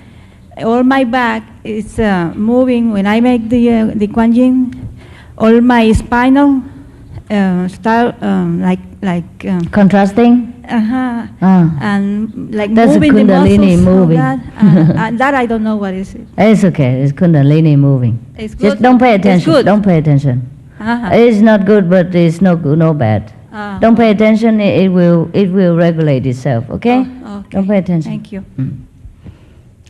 all my back is moving when I make the Kuan Yin. All my spinal start contrasting. And like That's moving the Kundalini muscles. moving. And that I don't know what is it. It's okay. It's Kundalini moving. It's Just good. don't pay It's attention. good. Don't pay attention. It's not good, but it's no good, no bad. Don't pay attention. It will regulate itself. Okay. Okay. Don't pay attention. Thank you.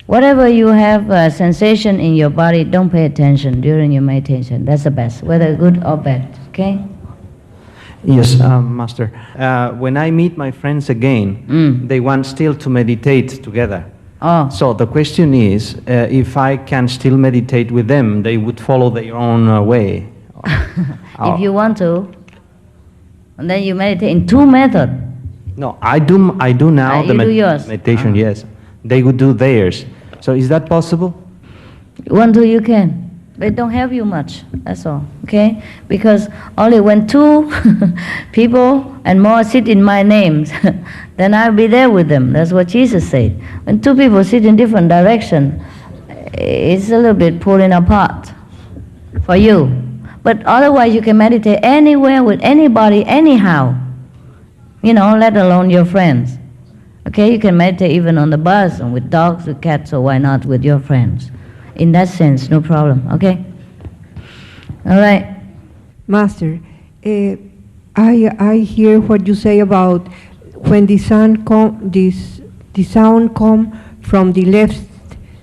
Whatever you have a sensation in your body, don't pay attention during your meditation. That's the best, whether good or bad. Okay. Yes, Master. When I meet my friends again, they want still to meditate together. Oh. So the question is, if I can still meditate with them, they would follow their own way. If you want to, and then you meditate in two methods. No, I do now you do yours. meditation. Yes, they would do theirs. So is that possible? You want to, you can. But it don't help you much, that's all, okay? Because only when two people and more sit in my names, then I'll be there with them. That's what Jesus said. When two people sit in different direction, it's a little bit pulling apart for you. But otherwise you can meditate anywhere with anybody, anyhow. Let alone your friends. Okay, you can meditate even on the bus and with dogs, with cats, so why not with your friends? In that sense, no problem, okay? All right. Master, I hear what you say about when the sound come from the left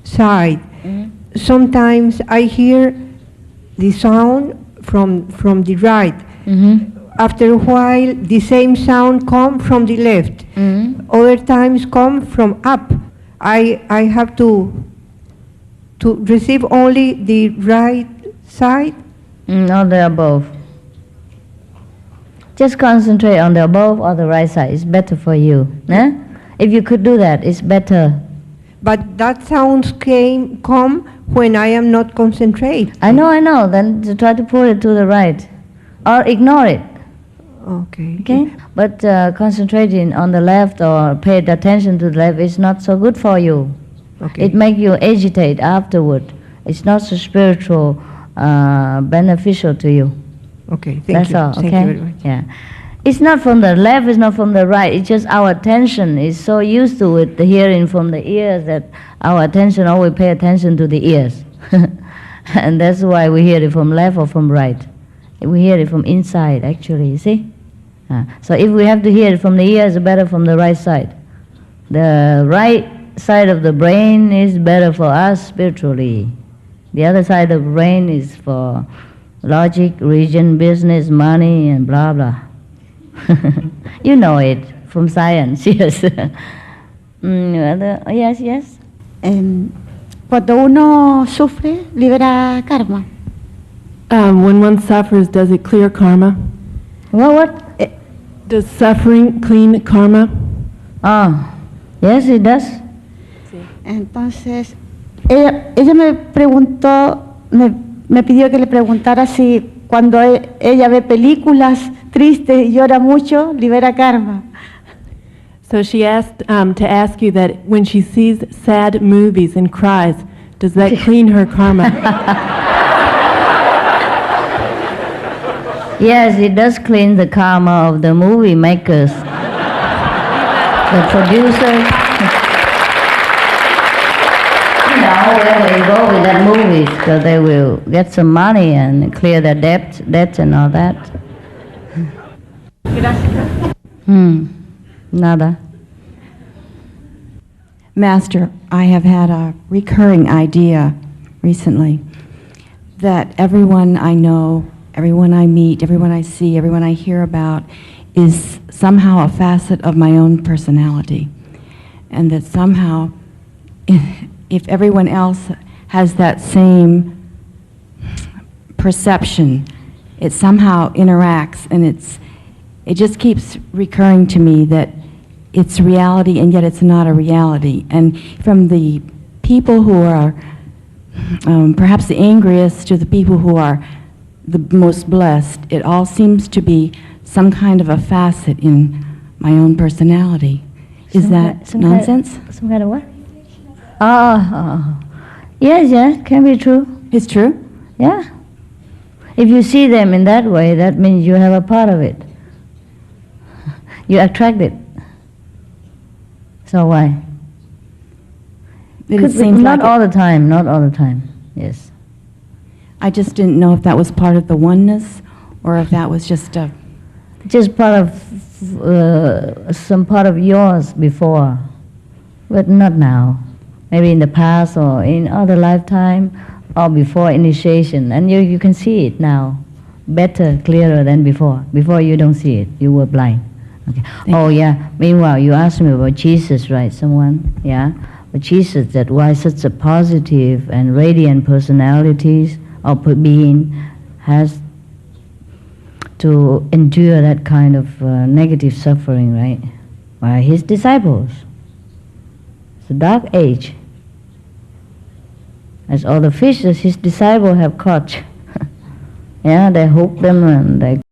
side. Mm-hmm. Sometimes I hear the sound from the right. Mm-hmm. After a while, the same sound come from the left. Mm-hmm. Other times come from up. I have to receive only the right side? Not the above. Just concentrate on the above or the right side. It's better for you. Eh? If you could do that, it's better. But that sounds come when I am not concentrate. I know. Then to try to pull it to the right. Or ignore it. Okay? But concentrating on the left or pay attention to the left is not so good for you. Okay. It makes you agitate afterward. It's not so spiritual, beneficial to you. Okay, thank That's you. all, okay? Thank you very much. Yeah. It's not from the left, it's not from the right. It's just our attention is so used to it, the hearing from the ears, that our attention always pay attention to the ears. And that's why we hear it from left or from right. We hear it from inside, actually, you see? So if we have to hear it from the ears, it's better from the right side. The right side of the brain is better for us spiritually. The other side of the brain is for logic, religion, business, money, and blah, blah. You know it from science, yes. Yes. Cuando uno sufre, libera karma. When one suffers, does it clear karma? What? Does suffering clean karma? Yes, it does. Entonces, ella me preguntó, me pidió que le preguntara si cuando ella ve películas tristes y llora mucho, libera karma. So she asked to ask you that when she sees sad movies and cries, does that clean her karma? Yes, it does clean the karma of the movie makers, the producers. Where they go with that movie, because they will get some money and clear their debts and all that. Nada. Master, I have had a recurring idea recently that everyone I know, everyone I meet, everyone I see, everyone I hear about is somehow a facet of my own personality. And that somehow, if everyone else has that same perception, it somehow interacts, and it just keeps recurring to me that it's reality and yet it's not a reality. And from the people who are perhaps the angriest to the people who are the most blessed, it all seems to be some kind of a facet in my own personality. Is that nonsense? Some kind of what? Yes, can be true. It's true? Yeah. If you see them in that way, that means you have a part of it. You attract it. So why? It seems not like all the time, not all the time. Yes. I just didn't know if that was part of the oneness or if that was just a... Just part of some part of yours before, but not now. Maybe in the past or in other lifetime or before initiation. And you can see it now better, clearer than before. Before you don't see it. You were blind. Okay. Oh, yeah. Meanwhile, you asked me about Jesus, right? Someone? Yeah. But Jesus, that why such a positive and radiant personalities or being has to endure that kind of negative suffering, right? By his disciples. It's a dark age. As all the fishes his disciples have caught. Yeah, they hook them and they